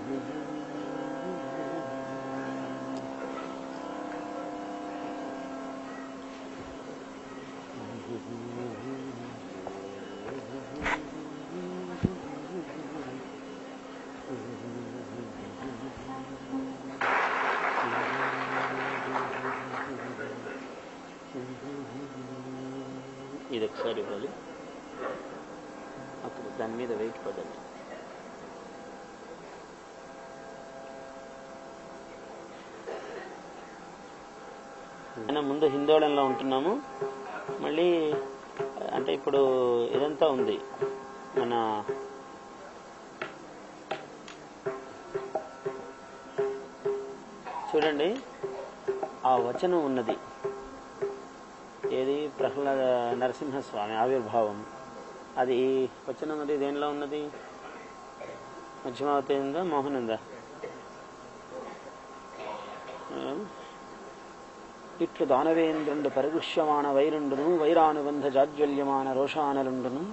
ఇది ఒకసారి ఇవ్వాలి. అక్కడ దాని మీద వెయిట్ పడండి. ముందు హిందోళంలో ఉంటున్నాము. మళ్ళీ అంటే ఇప్పుడు ఇదంతా ఉంది మన చూడండి, ఆ వచనం ఉన్నది. ఏది? ప్రహ్లాద నరసింహస్వామి ఆవిర్భావం. అది వచనం అది దేనిలో ఉన్నది? మధ్యమావతి ఉందా, మోహనుందా? ఇట్లు దానవేంద్రుండు పరిగృహ్యమాన వైరుండును వైరానుబంధ జాజ్వల్యమాన రోషానలుండును.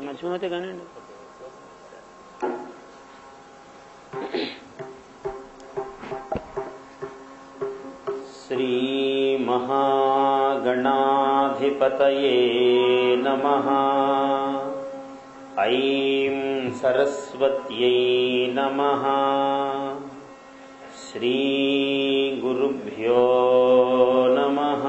మధ్యమావతి కానివ్వండి. శ్రీ మహాగణాధిపతయే నమః. ఐం సరస్వత్యై నమః. శ్రీ గురుభ్యో నమః.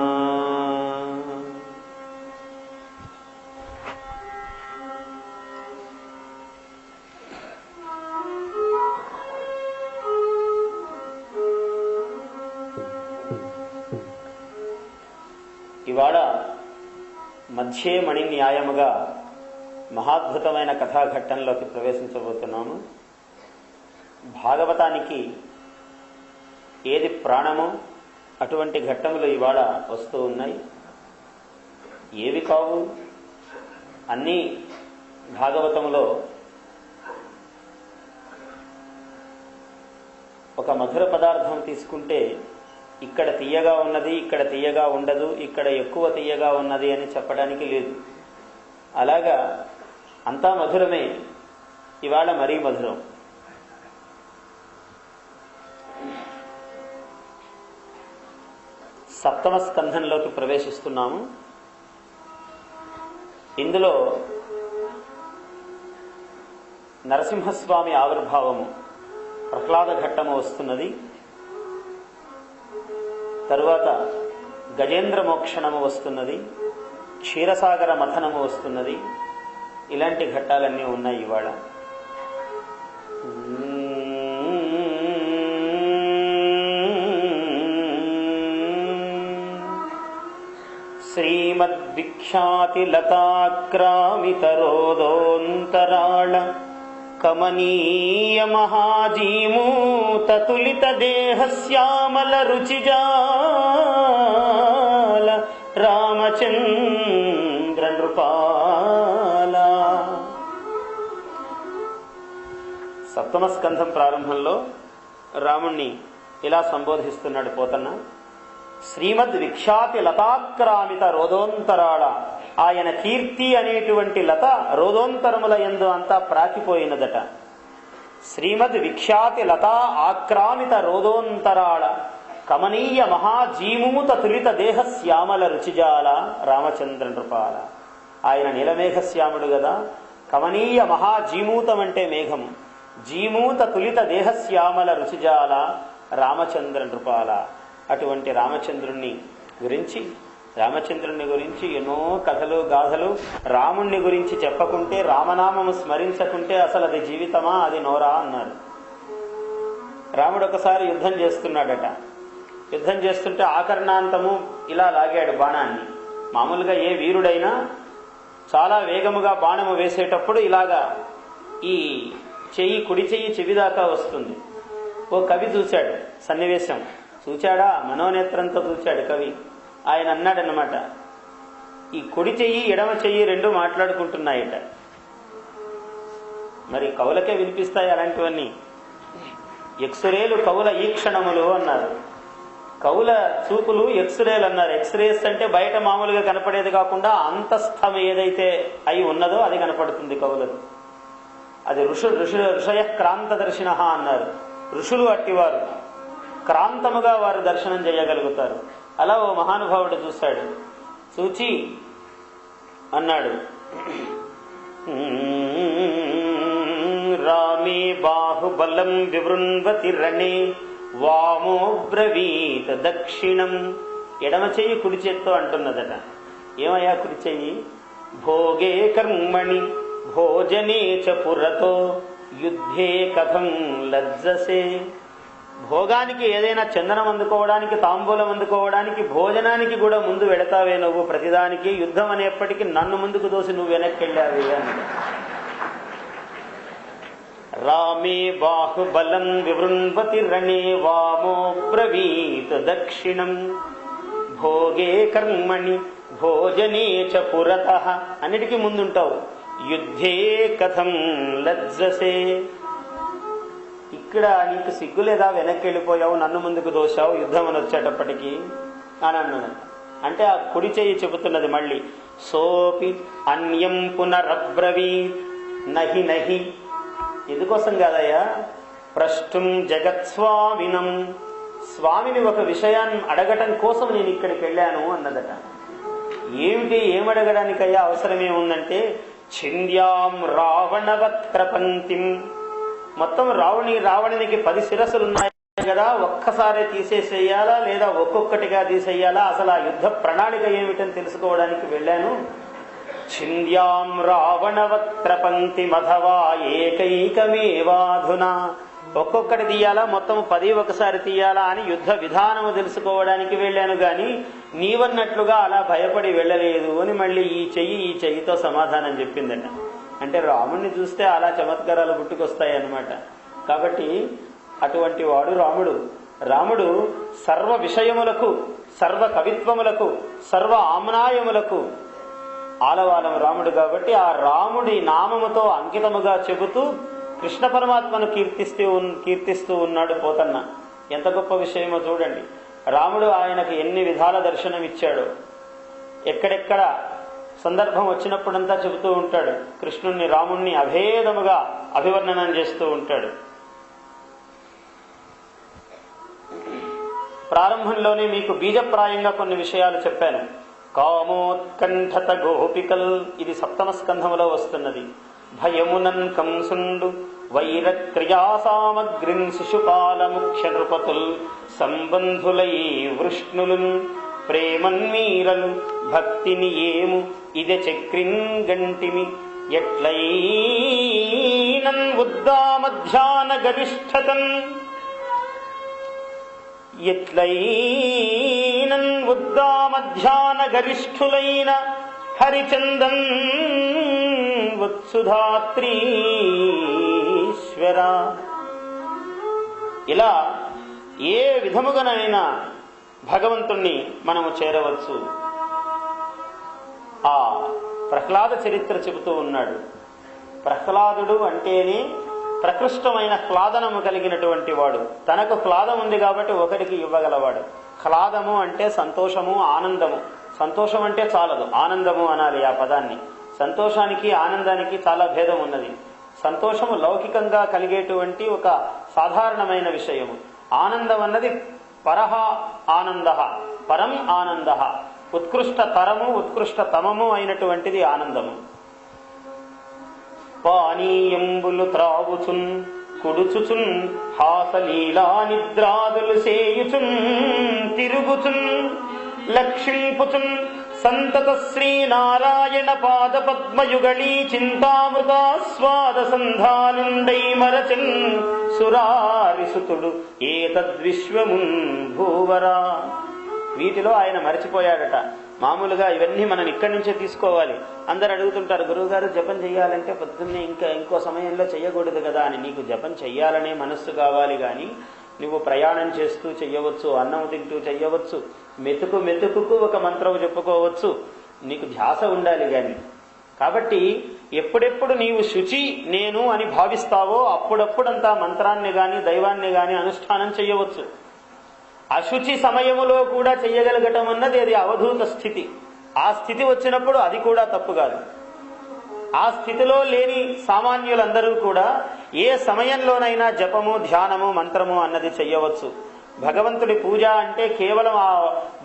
ఇవాళ మధ్యే మణి న్యాయముగా మహాద్భుతమైన కథాఘట్టంలోకి ప్రవేశించబోతున్నాము. భాగవతానికి ఏది ప్రాణమో అటువంటి ఘట్టములు ఇవాళ వస్తూ ఉన్నాయి. ఏవి కావు? అన్నీ భాగవతములో ఒక మధుర పదార్థం తీసుకుంటే ఇక్కడ తీయగా ఉన్నది, ఇక్కడ తీయగా ఉండదు, ఇక్కడ ఎక్కువ తీయగా ఉన్నది అని చెప్పడానికి లేదు. అలాగా అంతా మధురమే, ఇవాళ మరీ మధురం. సప్తమ స్కంధంలోకి ప్రవేశిస్తున్నాము. ఇందులో నరసింహస్వామి ఆవిర్భావము ప్రహ్లాద ఘట్టము వస్తున్నది. తరువాత గజేంద్ర మోక్షణము వస్తున్నది, క్షీరసాగర మథనము వస్తున్నది. ఇలాంటి ఘట్టాలన్నీ ఉన్నాయి ఇవాళ. శ్రీమద్విఖ్యాతి లతాక్రామితరోదోంతరాళ కమనీయ మహాజీమూత తులిత దేహశ్యామల రుచిజాల రామచంద్ర నృపాల. సప్తమ స్కంధం ప్రారంభంలో రాముణ్ణి ఇలా సంబోధిస్తున్నాడు పోతన్న. శ్రీమద్ విఖ్యాతి లతాక్రామిత రోదోంతరాళ. ఆయన కీర్తి అనేటువంటి లత రోదోంతరముల యందు అంతా ప్రాకిపోయినదట. శ్రీమద్ విఖ్యాతి లతా ఆక్రామిత రోదోంతరాళ కమనీయ మహాజీమూత తులిత దేహ శ్యామల రుచిజాల రామచంద్ర నృపాల. ఆయన నీలమేఘశ్యాముడు గదా. కమనీయ మహాజీమూతం అంటే మేఘము. జీమూత తులిత దేహ శ్యామల రుచిజాల రామచంద్ర నృపాల. అటువంటి రామచంద్రుణ్ణి గురించి ఎన్నో కథలు గాథలు. రాముణ్ణి గురించి చెప్పకుంటే, రామనామము స్మరించకుంటే అసలు అది జీవితమా, అది నోరా అన్నాడు. రాముడు ఒకసారి యుద్ధం చేస్తున్నాడట. యుద్ధం చేస్తుంటే ఆకర్ణాంతము ఇలా లాగాడు బాణాన్ని. మామూలుగా ఏ వీరుడైనా చాలా వేగముగా బాణము వేసేటప్పుడు ఇలాగా ఈ చెయ్యి, కుడి చెయ్యి చెవిదాకా వస్తుంది. ఓ కవి చూశాడు సన్నివేశం. చూచాడా? మనోనేత్రంతో చూచాడు కవి. ఆయన అన్నాడనమాట, ఈ కుడి చెయ్యి ఎడమ చెయ్యి రెండు మాట్లాడుకుంటున్నాయట. మరి కవులకే వినిపిస్తాయి అలాంటివన్నీ. ఎక్స్రేలు కవుల ఈక్షణములు అన్నారు. కవుల చూపులు ఎక్స్రేలు అన్నారు. ఎక్స్రేస్ అంటే బయట మామూలుగా కనపడేది కాకుండా అంతస్థం ఏదైతే అయి ఉన్నదో అది కనపడుతుంది కవులకు. అది ఋషయ క్రాంతదర్శిన అన్నారు. ఋషులు అట్టివారు, క్రాంతముగా వారు దర్శనం చేయగలుగుతారు. అలా ఓ మహానుభావుడు చూశాడు. చూచి అన్నాడు, రామే బాహుబలం వివృణ్వతి రణే వామో బ్రవీత దక్షిణం. ఎడమ చెయ్యి కుడి చేత్తో అంటున్నదట. ఏమయ్యా కుడి చెయ్యి? భోగే కర్మణి భోజనే చ పురతో యుద్ధే కథం లజ్జసే. భోగానికి ఏదైనా చందనం అందుకోవడానికి, తాంబూలం అందుకోవడానికి, భోజనానికి కూడా ముందు వెడతావే నువ్వు. ప్రతిదానికి యుద్ధం అనేప్పటికీ నన్ను ముందుకు దోసి నువ్వు వెనక్కి వెళ్ళావే అని. రామే బాహుబలం వివృణ్వతి రణే వామో బ్రవీత్ దక్షిణం భోగే కర్మణి భోజనే చ పురతః. అన్నిటికీ ముందుంటావు. యుద్ధే కథం లజ్జసే. ఇక్కడ నీకు సిగ్గు లేదా? వెనక్కి వెళ్ళిపోయావు, నన్ను ముందుకు దోశావు యుద్ధం అని వచ్చేటప్పటికీ అని అన్నాడు. అంటే ఆ కుడి చెయ్యి చెబుతున్నది మళ్ళీ, సోపి అన్యం పునరబ్రవీత్ నహి నహి. ఎందుకోసం కాదయ్యా? ప్రష్టుం జగత్స్వామినం. స్వామిని ఒక విషయాన్ని అడగటం కోసం నేను ఇక్కడికి వెళ్ళాను అన్నదట. ఏమడగడానికయ్యా? అవసరమేముందంటే, ఛింద్యాం రావణవత్ ప్రపంతిం. మొత్తం రావణునికి 10 శిరస్సులున్నాయి కదా, ఒక్కసారి తీసేసేయాలా లేదా ఒక్కొక్కటిగా తీసేయాలా? అసలు ఆ యుద్ధ ప్రణాళిక ఏమిటని తెలుసుకోవడానికి వెళ్ళాను. ఛింద్యాం రావణవత్ ప్రపంతి మధవా ఏకైకమేవాధునా. ఒక్కొక్కటి తీయాలా, మొత్తం 10 ఒకసారి తీయాలా అని యుద్ధ విధానము తెలుసుకోవడానికి వెళ్ళాను గాని నీవన్నట్లుగా అలా భయపడి వెళ్ళలేదు అని మళ్ళీ ఈ చెయ్యితో సమాధానం చెప్పిందట. అంటే రాముణ్ణి చూస్తే అలా చమత్కారాలు పుట్టుకొస్తాయి అన్నమాట. కాబట్టి అటువంటి వాడు రాముడు సర్వ విషయములకు, సర్వ కవిత్వములకు, సర్వ ఆమ్నాయములకు ఆలవాలం రాముడు. కాబట్టి ఆ రాముడి నామముతో అంకితముగా చెబుతూ కృష్ణ పరమాత్మను కీర్తిస్తూ ఉన్నాడు పోతన్న. ఎంత గొప్ప విషయమో చూడండి. రాముడు ఆయనకు ఎన్ని విధాల దర్శనం ఇచ్చాడో. ఎక్కడెక్కడ సందర్భం వచ్చినప్పుడంతా చెబుతూ ఉంటాడు. కృష్ణుణ్ణి, రాముణ్ణి అభేదముగా అభివర్ణనం చేస్తూ ఉంటాడు. ప్రారంభంలోనే మీకు బీజప్రాయంగా కొన్ని విషయాలు చెప్పాను. కామోత్కంఠత గోపికల్, ఇది 7వ స్కంధములో వస్తున్నది. భయమునన్ కంసుండు వైరక్రియా సామగ్రిన్ శిశుపాల ముఖ్య నృపతుల్ సంబంధులై వృష్ణులున్ ప్రేమన్మీరలు భక్తిని ఏము ఇదే చక్రిన్ గంటిమి ఎట్లైనన్ ఉద్దామధ్యాన గరిష్ఠతన్ ఎట్లైనన్ ఉద్దామధ్యాన గరిష్ఠులైన హరిచందన్ వత్సుధాత్రీశ్వర. ఇలా ఏ విధముగానైనా భగవంతుణ్ణి మనము చేరవచ్చు. ఆ ప్రహ్లాద చరిత్ర చెబుతూ ఉన్నాడు. ప్రహ్లాదుడు అంటేనే ప్రకృష్టమైన హ్లాదనము కలిగినటువంటి వాడు. తనకు హ్లాదం ఉంది కాబట్టి ఒకరికి ఇవ్వగలవాడు. హ్లాదము అంటే సంతోషము, ఆనందము. సంతోషం అంటే చాలదు, ఆనందము అనాలి ఆ పదాన్ని. సంతోషానికి ఆనందానికి చాలా భేదం ఉన్నది. సంతోషము లౌకికంగా కలిగేటువంటి ఒక సాధారణమైన విషయము. ఆనందం అన్నది పరహ ఆనంద, పరం ఆనంద, ఉత్కృష్ట తరము, ఉత్కృష్ట తమము అయినటువంటిది ఆనందము. పానీయంబులు త్రావుచున్ కుడుచుచున్ హాసలీలా నిద్రాదులు సేయుచున్ తిరుగుచున్ లక్షింపుచున్ సంతత శ్రీనారాయణ పాద పద్మయుగళీ చింతామృతాస్వాద సంధానుండై మరచన్ సురారిసుతుడు ఏతద్విశ్వమున్ భూవరా. వీటిలో ఆయన మరచిపోయాడట. మామూలుగా ఇవన్నీ మనం ఇక్కడి నుంచే తీసుకోవాలి. అందరు అడుగుతుంటారు, గురువు గారు జపం చెయ్యాలంటే పొద్దున్నే ఇంకో సమయంలో చెయ్యకూడదు కదా అని. నీకు జపం చెయ్యాలనే మనస్సు కావాలి గాని నువ్వు ప్రయాణం చేస్తూ చెయ్యవచ్చు, అన్నం తింటూ చెయ్యవచ్చు, మెతుకుకు ఒక మంత్రం చెప్పుకోవచ్చు. నీకు ధ్యాస ఉండాలి గాని. కాబట్టి ఎప్పుడెప్పుడు నీవు శుచి నేను అని భావిస్తావో అప్పుడప్పుడంతా మంత్రాన్ని గాని దైవాన్ని గాని అనుష్ఠానం చెయ్యవచ్చు. అశుచి సమయములో కూడా చెయ్యగలగటం అన్నది అది అవధూత స్థితి. ఆ స్థితి వచ్చినప్పుడు అది కూడా తప్పు కాదు. ఆ స్థితిలో లేని సామాన్యులందరూ కూడా ఏ సమయంలోనైనా జపము, ధ్యానము, మంత్రము అన్నది చెయ్యవచ్చు. భగవంతుడి పూజ అంటే కేవలం ఆ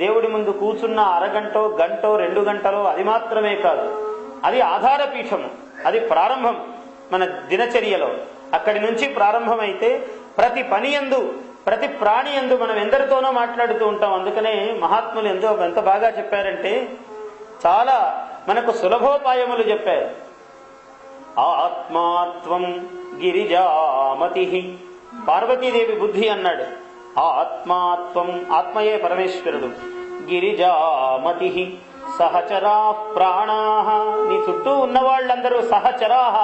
దేవుడి ముందు కూర్చున్న అరగంటో, గంటో, 2 గంటలో అది మాత్రమే కాదు. అది ఆధారపీఠము, అది ప్రారంభం మన దినచర్యలో. అక్కడి నుంచి ప్రారంభమైతే ప్రతి పని యందు, ప్రతి ప్రాణి యందు మనం ఎందరితోనో మాట్లాడుతూ ఉంటాం. అందుకనే మహాత్ములు ఎంత బాగా చెప్పారంటే చాలా మనకు సులభోపాయములు చెప్పారు. ఆత్మాత్వం గిరిజామతి, పార్వతీదేవి బుద్ధి అన్నాడు. ఆత్మాత్వం, ఆత్మయే పరమేశ్వరుడు. గిరిజామతి సహచరా ప్రాణాః, నీ చుట్టూ ఉన్నవాళ్ళందరూ సహచరాః,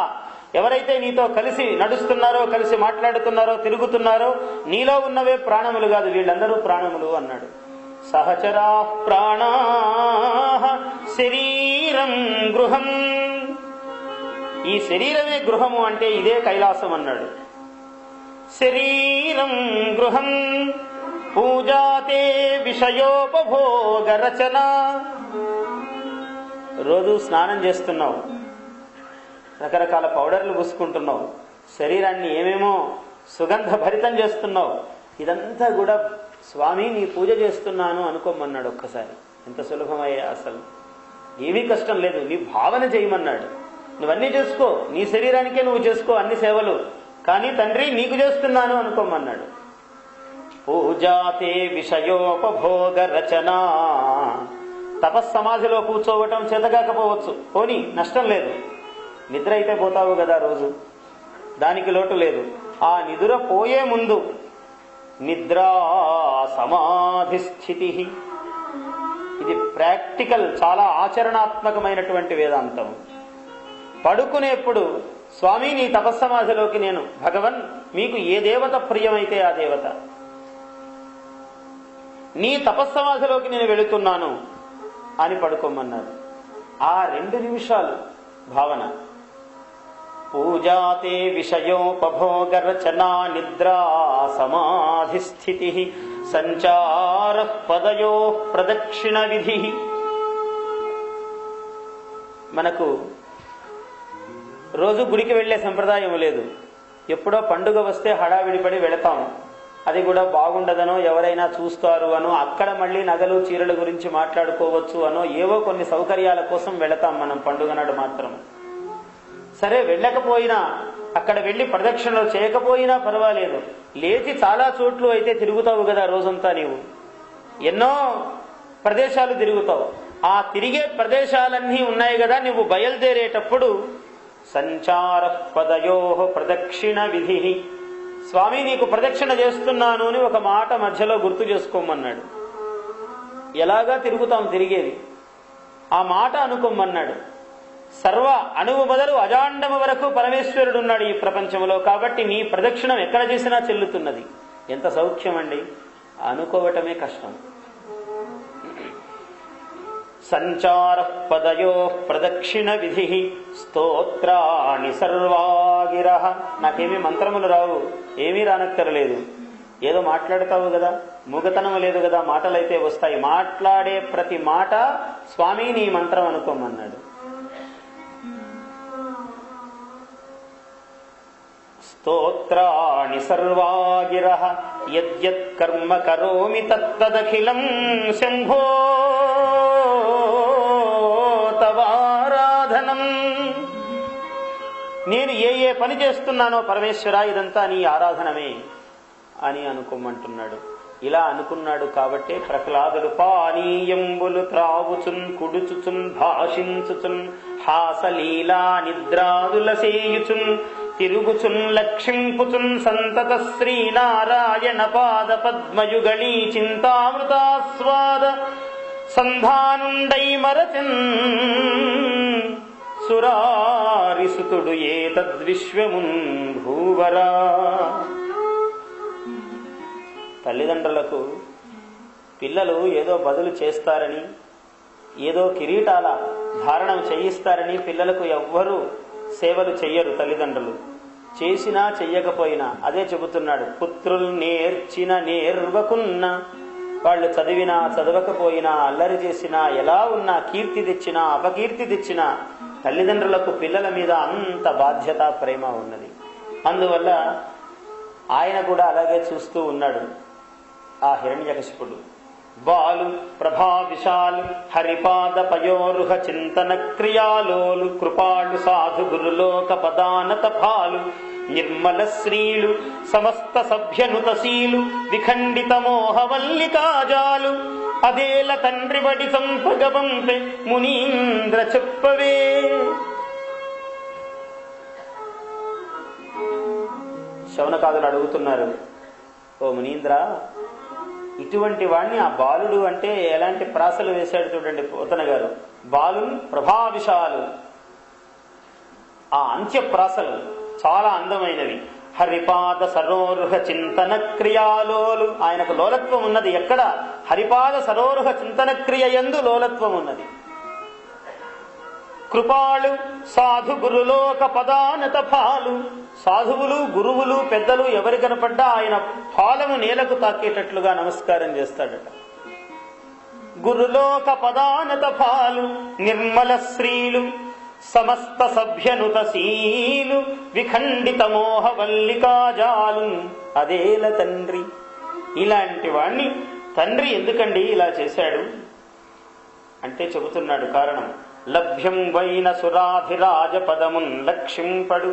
ఎవరైతే నీతో కలిసి నడుస్తున్నారో, కలిసి మాట్లాడుతున్నారో, తిరుగుతున్నారో, నీలో ఉన్నవే ప్రాణములు కాదు, వీళ్ళందరూ ప్రాణములు అన్నాడు. సహచరా ప్రాణాః శరీరం గృహం, ఈ శరీరమే గృహము అంటే ఇదే కైలాసం అన్నాడు. శరీరం గృహం పూజాతే విషయోపభోగ రచన. రోజు స్నానం చేస్తున్నావు, రకరకాల పౌడర్లు పూసుకుంటున్నావు, శరీరాన్ని ఏమేమో సుగంధ భరితం చేస్తున్నావు. ఇదంతా కూడా స్వామి నీ పూజ చేస్తున్నాను అనుకోమన్నాడు. ఒక్కసారి ఎంత సులభమయ్యా, అసలు ఏమీ కష్టం లేదు. నీ భావన చేయమన్నాడు. నువ్వన్నీ చేసుకో, నీ శరీరానికే నువ్వు చేసుకో అన్ని సేవలు, కానీ తండ్రి నీకు చేస్తున్నాను అనుకోమన్నాడు. పూజాతే విషయోపభోగ రచన. తపస్సమాధిలో కూర్చోవటం చేతగాకపోవచ్చు, పోనీ నష్టం లేదు. నిద్ర అయితే పోతావు కదా రోజు, దానికి లోటు లేదు. ఆ నిద్ర పోయే ముందు నిద్రా సమాధి స్థితి, ఇది ప్రాక్టికల్, చాలా ఆచరణాత్మకమైనటువంటి వేదాంతం. పడుకునేప్పుడు స్వామి నీ తపస్సమాధిలోకి నేను, భగవన్ మీకు ఏ దేవత ప్రియమైతే ఆ దేవత, నీ తపస్సమాధిలోకి నేను వెళుతున్నాను అని పడుకోమన్నారు. ఆ 2 నిమిషాలు భావన. పూజాతే విషయోపభోగ రచనా నిద్రా సమాధి స్థితి సంచార పదయో ప్రదక్షిణ విధి. మనకు రోజు గుడికి వెళ్లే సంప్రదాయం లేదు. ఎప్పుడో పండుగ వస్తే హడావిడిపడి వెళతాం. అది కూడా బాగుండదనో, ఎవరైనా చూస్తారు అనో, అక్కడ మళ్ళీ నగలు చీరల గురించి మాట్లాడుకోవచ్చు అనో, ఏవో కొన్ని సౌకర్యాల కోసం వెళతాం మనం పండుగ నాడు మాత్రం. సరే, వెళ్ళకపోయినా, అక్కడ వెళ్లి ప్రదక్షిణలు చేయకపోయినా పర్వాలేదు, లేచి చాలా చోట్లు అయితే తిరుగుతావు కదా రోజంతా. నీవు ఎన్నో ప్రదేశాలు తిరుగుతావు. ఆ తిరిగే ప్రదేశాలన్నీ ఉన్నాయి కదా, నువ్వు బయలుదేరేటప్పుడు సంచార పదయో ప్రదక్షిణ విధి, స్వామి నీకు ప్రదక్షిణ చేస్తున్నాను అని ఒక మాట మధ్యలో గుర్తు చేసుకోమన్నాడు. ఎలాగా తిరుగుతాం, తిరిగేది ఆ మాట అనుకోమన్నాడు. సర్వ అణువు మొదలు అజాండము వరకు పరమేశ్వరుడు ఉన్నాడు ఈ ప్రపంచంలో. కాబట్టి నీ ప్రదక్షిణం ఎక్కడ చేసినా చెల్లుతున్నది. ఎంత సౌఖ్యం అండి, అనుకోవటమే కష్టం. సంచార పదయో ప్రదక్షిణ విధి స్తోత్రాణి సర్వాగిర. నాకేమీ మంత్రములు రావు, ఏమీ రానక్కరలేదు. ఏదో మాట్లాడతావు కదా, మూగతనము లేదు కదా, మాటలైతే వస్తాయి. మాట్లాడే ప్రతి మాట స్వామి నీ మంత్రం అనుకోమన్నాడు. స్తోత్రాణి సర్వాగిర యద్యత్ కర్మ కరోమి తత్తదఖిలం శంభో తవారాధనం. నేను ఏ పని చేస్తున్నానో పరమేశ్వర ఇదంతా నీ ఆరాధనమే అని అనుకోమంటున్నాడు. ఇలా అనుకున్నాడు కాబట్టే ప్రహ్లాదుడు పానీయంబులు త్రావుచున్ కుడుచుచున్ భాషించుచున్ హాసలీలా నిద్రాదుల సేయుచున్ తిరుగుచున్ లక్షింపుచున్ సంతత శ్రీనారాయణ పాద పద్మయుగళీ చింతామృతాస్వాద సంధానుండై మరచన్ సురారిసుతుడు ఏతద్విశ్వమున్ భూవరా. తల్లిదండ్రులకు పిల్లలు ఏదో బదులు చేస్తారని, ఏదో కిరీటాల ధారణం చేయిస్తారని పిల్లలకు ఎవ్వరూ సేవలు చెయ్యరు. తల్లిదండ్రులు చేసినా చెయ్యకపోయినా అదే చెబుతున్నాడు. పుత్రులు నేర్చిన నేర్వకున్న, వాళ్ళు చదివినా చదవకపోయినా, అల్లరి చేసినా, ఎలా ఉన్నా, కీర్తి తెచ్చినా అపకీర్తి తెచ్చినా, తల్లిదండ్రులకు పిల్లల మీద అంత బాధ్యత, ప్రేమ ఉన్నది. అందువల్ల ఆయన కూడా అలాగే చూస్తూ ఉన్నాడు. ఆ హిరణ్యకశిపుడు బాలు ప్రభా విశాలు హరిపాద పయోరుహ చింతన క్రియాలోలు కృపాళు సాధు గురులోక పదానత ఫాలు నిర్మల శ్రీలు సమస్త సభ్యనుతశీలు విఖండిత మోహవల్లికాజాలు అదేల తండ్రి బడి సంపగవంపె మునీంద్ర చెప్పవే. శౌనకాదులు అడుగుతున్నారు, ఓ మునీంద్ర, ఇటువంటి వాణ్ణి ఆ బాలుడు అంటే ఎలాంటి ప్రాసలు వేశాడు చూడండి పోతన గారు. బాలు ప్రభావిశాలు, ఆ అంత్య ప్రాసలు చాలా అందమైనవి. హరిపాద సరోరుహ చింతన క్రియాలోలు, ఆయనకు లోలత్వం ఉన్నది. ఎక్కడ? హరిపాద సరోరుహ చింతన క్రియ యందు లోలత్వం ఉన్నది. కృపాళు సాధు గురులోక పదానత ఫాలు, సాధువులు గురువులు పెద్దలు ఎవరి కనపడ్డా ఆయన ఫాలము నేలకు తాకేటట్లుగా నమస్కారం చేస్తాడట. గురులోక పదానత ఫాలు నిర్మల శ్రీలు సమస్త సభ్యనుతశీలు విఖండిత మోహవల్లికాజాలు అదేల తండ్రి. ఇలాంటి వాణ్ణి తండ్రి ఎందుకండి ఇలా చేశాడు అంటే చెబుతున్నాడు కారణం. లభ్యం వైన సురాధిరాజ పదమున్ లక్ష్యంపడు.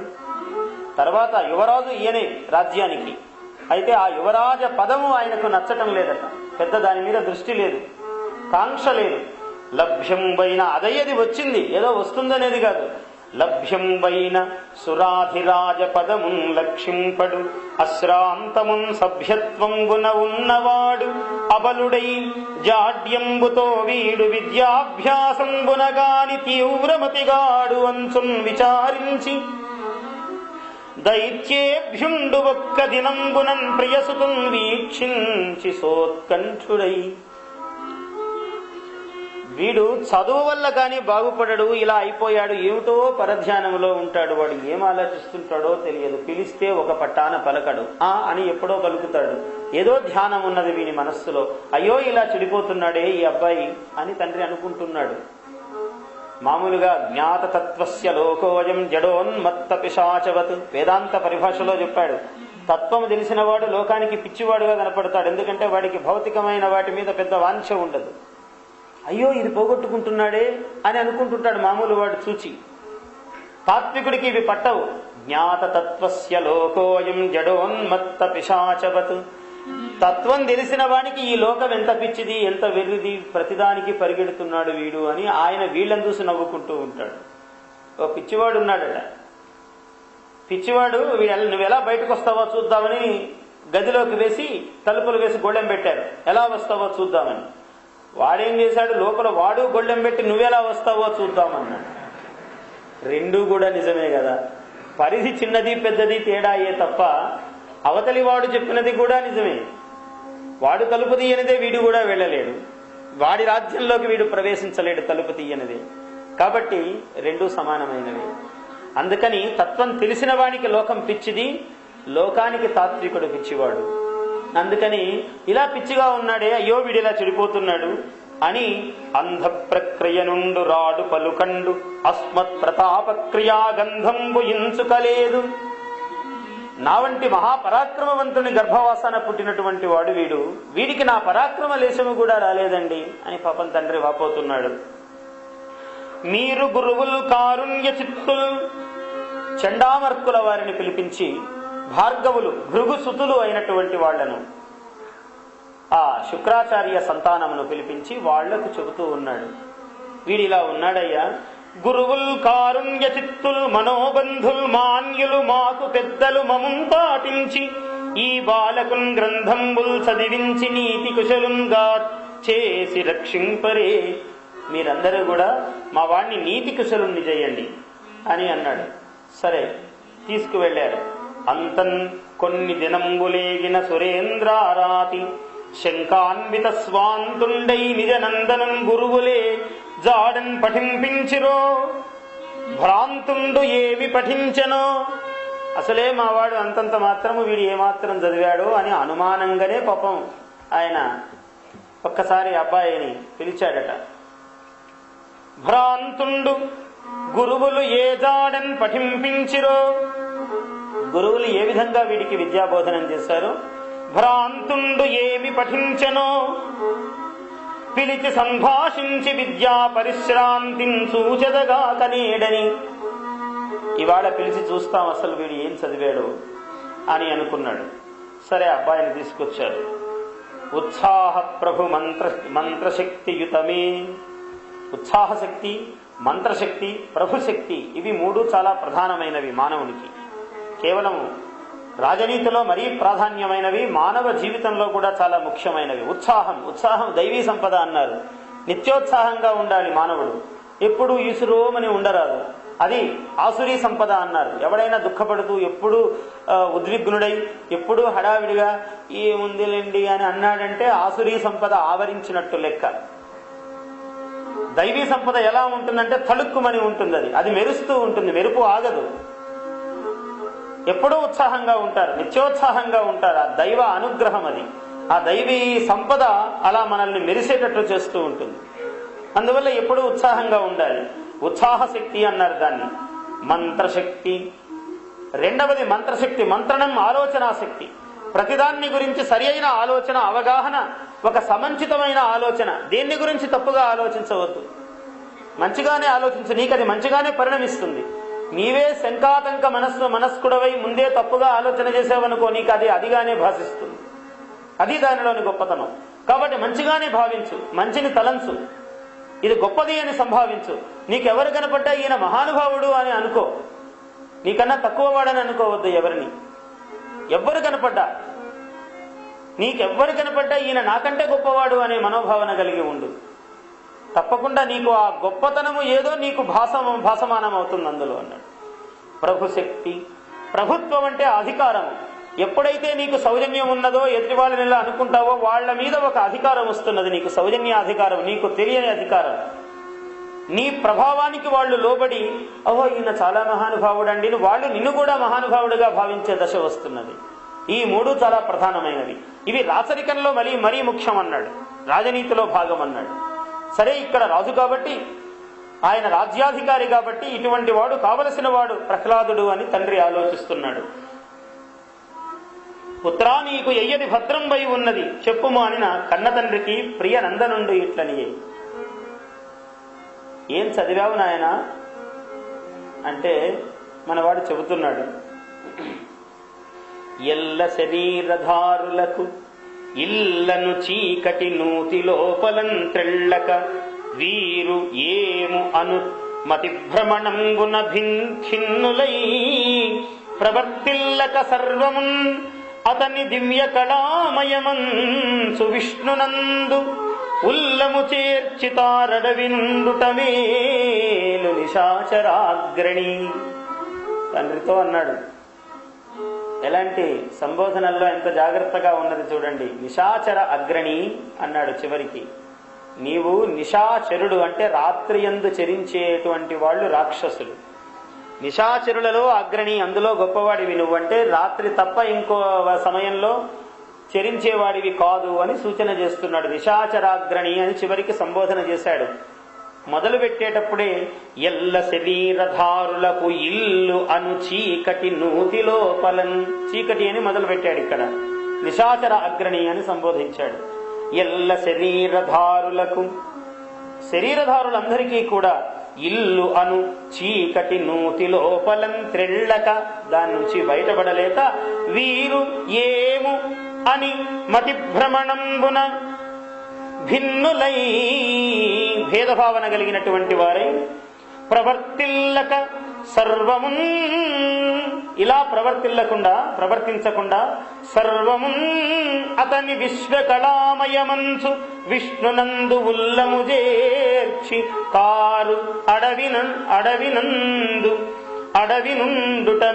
తర్వాత యువరాజు ఈయనే రాజ్యానికి. అయితే ఆ యువరాజ పదము ఆయనకు నచ్చటం లేదట. పెద్ద దాని మీద దృష్టి లేదు, కాంక్ష లేదు. లభ్యం వైన అదయ్యది వచ్చింది, ఏదో వస్తుందనేది కాదు. లభ్యం వైన సురాధిరాజ పదమున్ లక్ష్యంపడు అశ్రాంతమున్ సభ్యత్వంబున ఉన్నవాడు అబలుడై జాడ్యంబుతో వీడు విద్యాభ్యాసంబునగాని తీవ్రమతిగాడు అంచున్ విచారించి దైత్యేభ్యుండు ఒక్క దినంబునన్ ప్రియసుతున్ వీక్షించి సోత్కంఠుడై. వీడు చదువు వల్ల కానీ బాగుపడడు, ఇలా అయిపోయాడు, ఏమిటో పరధ్యానంలో ఉంటాడు. వాడు ఏం ఆలోచిస్తుంటాడో తెలియదు. పిలిస్తే ఒక పట్టాన పలకడు, అని ఎప్పుడో పలుకుతాడు. ఏదో ధ్యానం ఉన్నది వీని మనస్సులో. అయ్యో ఇలా చెడిపోతున్నాడే ఈ అబ్బాయి అని తండ్రి అనుకుంటున్నాడు. మామూలుగా జ్ఞాతతత్వస్య లోకోయం జడోన్మత్త పిశాచవత్ వేదాంత పరిభాషలో చెప్పాడు. తత్వం తెలిసిన వాడు లోకానికి పిచ్చివాడుగా కనపడతాడు. ఎందుకంటే వాడికి భౌతికమైన వాటి మీద పెద్ద వాంఛ ఉండదు. అయ్యో ఇది పోగొట్టుకుంటున్నాడే అని అనుకుంటుంటాడు మామూలు వాడు చూచి. తాత్వికుడికి ఇవి పట్టవు. జ్ఞాతతత్వస్య లోకోయం జడోన్మత్త పిశాచవత్. తత్వం తెలిసిన వాడికి ఈ లోకం ఎంత పిచ్చిది, ఎంత వెర్రిది, ప్రతిదానికి పరిగెడుతున్నాడు వీడు అని ఆయన వీళ్ళని చూసి నవ్వుకుంటూ ఉంటాడు. ఓ పిచ్చివాడు ఉన్నాడట. పిచ్చివాడు నువ్వెలా బయటకు వస్తావో చూద్దామని గదిలోకి వేసి తలుపులు వేసి గొళ్ళెం పెట్టారు. ఎలా వస్తావో చూద్దామని. వాడేం చేశాడు, లోపల వాడు గొళ్ళెం పెట్టి నువ్వెలా వస్తావో చూద్దామన్నాడు. రెండూ కూడా నిజమే కదా. పరిధి చిన్నది పెద్దది తేడా అయ్యే తప్ప అవతలి వాడు చెప్పినది కూడా నిజమే. వాడు తలుపు తీయనిదే వీడు కూడా వెళ్ళలేడు. వాడి రాజ్యంలోకి వీడు ప్రవేశించలేడు తలుపు తీయనిదే. కాబట్టి రెండూ సమానమైనవి. అందుకని తత్వం తెలిసిన వానికి లోకం పిచ్చిది, లోకానికి తాత్వికుడు పిచ్చివాడు. అందుకని ఇలా పిచ్చిగా ఉన్నాడే, అయ్యో వీడిలా చెడిపోతున్నాడు అని అంధ ప్రక్రియ నుండు రాడు పలుకండు అస్మత్ ప్రతాప క్రియా గంధంబు ఇంచుకలేదు. నా వంటి మహాపరాక్రమవంతుని గర్భవాసాన పుట్టినటువంటి వాడు వీడు, వీడికి నా పరాక్రమ లేశము కూడా రాలేదండి అని పాపం తండ్రి వాపోతున్నాడు. మీరు గురువులు కారుణ్య చిత్తులు, చండామర్కుల వారిని పిలిపించి భార్గవులు భృగు సుతులు అయినటువంటి వాళ్లను, ఆ శుక్రాచార్య సంతానమును పిలిపించి వాళ్లకు చెబుతూ ఉన్నాడు. వీడిలా ఉన్నాడయ్యా, గురువుల్ కారుణ్య చిత్తుల్ మనోబంధుల్ మాన్యులు మాకు పెద్దలు మమున్ పాటించి ఈ బాలకున్ గ్రంథంబుల్ చదివించి నీతి కుశలుంగా చేసి రక్షింపరే. మీరందరూ కూడా మా వాణ్ణి నీతి కుశలుణ్ణి చేయండి అని అన్నాడు. సరే తీసుకువెళ్లారు. అంతన్ కొన్ని దినంబులేగిన సురేంద్రారాతి శంకాన్విత స్వాంతుండై నిజనందనం గురువులే జాడన్ పఠింపించిరో. భ్రాంతుండు ఏమి పఠించనో, అసలే మావాడు అంతంత మాత్రము, వీడు ఏమాత్రం చదివాడో అని అనుమానంగానే పాపం ఆయన ఒక్కసారి అబ్బాయిని పిలిచాడట. భ్రాంతుండు గురువులు ఏ జాడన్ పఠింపించిరో, గురువులు ఏ విధంగా వీడికి విద్యాబోధనం చేశారో, భ్రాంతుండు ఏమి పఠించనో, పిలిచి సంభాషించి విద్యా పరిశ్రాంతిని సూచదగా కనేడని. ఇవాళ పిలిచి చూస్తాం అసలు వీడు ఏం చదివాడు అని అనుకున్నాడు. సరే, అబ్బాయిని తీసుకొచ్చారు. ఉత్సాహ ప్రభు మంత్రశక్తియుతమే. ఉత్సాహశక్తి, మంత్రశక్తి, ప్రభుశక్తి, ఇవి మూడు చాలా ప్రధానమైనవి మానవునికి. కేవలం రాజనీతిలో మరీ ప్రాధాన్యమైనవి, మానవ జీవితంలో కూడా చాలా ముఖ్యమైనవి. ఉత్సాహం దైవీ సంపద అన్నారు. నిత్యోత్సాహంగా ఉండాలి మానవుడు, ఎప్పుడు ఈసురోమని ఉండరాదు. అది ఆసురీ సంపద అన్నారు. ఎవడైనా దుఃఖపడుతూ ఎప్పుడు ఉద్విగ్నుడై ఎప్పుడు హడావిడిగా ఏముందిలేండి అని అన్నాడంటే ఆసురీ సంపద ఆవరించినట్టు లెక్క. దైవీ సంపద ఎలా ఉంటుందంటే తళుక్కుమని ఉంటుంది. అది మెరుస్తూ ఉంటుంది, మెరుపు ఆగదు. ఎప్పుడూ ఉత్సాహంగా ఉంటారు, నిత్యోత్సాహంగా ఉంటారు. ఆ దైవ అనుగ్రహం అది. ఆ దైవీ సంపద అలా మనల్ని మెరిసేటట్లు చేస్తూ ఉంటుంది. అందువల్ల ఎప్పుడూ ఉత్సాహంగా ఉండాలి. ఉత్సాహ శక్తి అన్నారు దాన్ని. మంత్రశక్తి రెండవది. మంత్రశక్తి, మంత్రణం, ఆలోచనా శక్తి. ప్రతిదాన్ని గురించి సరి అయిన ఆలోచన, అవగాహన, ఒక సమంచితమైన ఆలోచన. దేన్ని గురించి తప్పుగా ఆలోచించవద్దు, మంచిగానే ఆలోచించు. నీకు అది మంచిగానే పరిణమిస్తుంది. నీవే శంకాతంక మనస్కుడవై ముందే తప్పుగా ఆలోచన చేసావనుకో, నీకు అది అదిగానే భాషిస్తుంది. అది దానిలోని గొప్పతనం. కాబట్టి మంచిగానే భావించు, మంచిని తలంచు, ఇది గొప్పది అని సంభావించు. నీకెవరు కనపడ్డా ఈయన మహానుభావుడు అని అనుకో, నీకన్నా తక్కువ వాడని అనుకోవద్దు. ఎవరిని ఎవ్వరు కనపడ్డా, నీకెవ్వరు కనపడ్డా ఈయన నాకంటే గొప్పవాడు అనే మనోభావన కలిగి ఉండు. తప్పకుండా నీకు ఆ గొప్పతనము ఏదో నీకు భాసమానం అవుతుంది అందులో అన్నాడు. ప్రభుశక్తి, ప్రభుత్వం అంటే అధికారం. ఎప్పుడైతే నీకు సౌజన్యం ఉన్నదో, ఎదుటి వాళ్ళని ఇలా అనుకుంటావో, వాళ్ల మీద ఒక అధికారం వస్తున్నది. నీకు సౌజన్య అధికారం, నీకు తెలియని అధికారం. నీ ప్రభావానికి వాళ్ళు లోబడి, ఓహో ఈయన చాలా మహానుభావుడండి, వాళ్ళు నిన్ను కూడా మహానుభావుడిగా భావించే దశ వస్తున్నది. ఈ మూడు చాలా ప్రధానమైనవి. ఇవి రాచరికంలో మరీ ముఖ్యం అన్నాడు, రాజనీతిలో భాగం అన్నాడు. సరే, ఇక్కడ రాజు కాబట్టి, ఆయన రాజ్యాధికారి కాబట్టి ఇటువంటి వాడు కావలసిన వాడు ప్రహ్లాదుడు అని తండ్రి ఆలోచిస్తున్నాడు. పుత్రా, నీకు ఎయ్యది భద్రం వై ఉన్నది చెప్పుము అనిన కన్న తండ్రికి ప్రియ నందనుండు ఇట్లనియే. ఏం చదివావు నాయన అంటే మనవాడు చెబుతున్నాడు. ఎల్ల శరీరధారులకు ఇల్లను చీకటి నూతి లోపలం త్రెళ్ళక వీరు ఏము అను మతి భ్రమణంగున భిన్నులై ప్రవర్తిల్లక సర్వమున్ అతని దివ్య కళామయమంచు విష్ణునందు ఉల్లము చేర్చితారడవిండుటమేలు నిశాచరాగ్రణి. తండ్రితో అన్నాడు. ఎలాంటి సంబోధనల్లో ఎంత జాగ్రత్తగా ఉన్నది చూడండి. నిశాచర అగ్రణి అన్నాడు చివరికి. నీవు నిశాచరుడు అంటే రాత్రి యందు చరించేటువంటి వాళ్ళు రాక్షసులు. నిశాచరులలో అగ్రణి, అందులో గొప్పవాడివి నువ్వంటే రాత్రి తప్ప ఇంకో సమయంలో చరించేవాడివి కాదు అని సూచన చేస్తున్నాడు. నిశాచరాగ్రణి అని చివరికి సంబోధన చేశాడు. మొదలు పెట్టేటప్పుడే ఎల్ల శరీరధారులకు ఇల్లు అను చీకటి నూతి లోపలం, చీకటి అని మొదలు పెట్టాడు. ఇక్కడ నిశాచర అగ్రణి అని సంబోధించాడు. ఎల్ల శరీరధారులకు, శరీరధారులందరికీ కూడా ఇల్లు అను చీకటి నూతి లోపలం త్రెళ్ళక, దాని నుంచి బయటపడలేక వీరు ఏము అని మతి భ్రమణంబున భిన్నులై, భేదభావన కలిగినటువంటి వారై ప్రవర్తిల్లక సర్వమున్, ఇలా ప్రవర్తించకుండా సర్వమున్ అతని విశ్వకళామయమంచు విష్ణునందు ఉల్లము చేర్చి కారు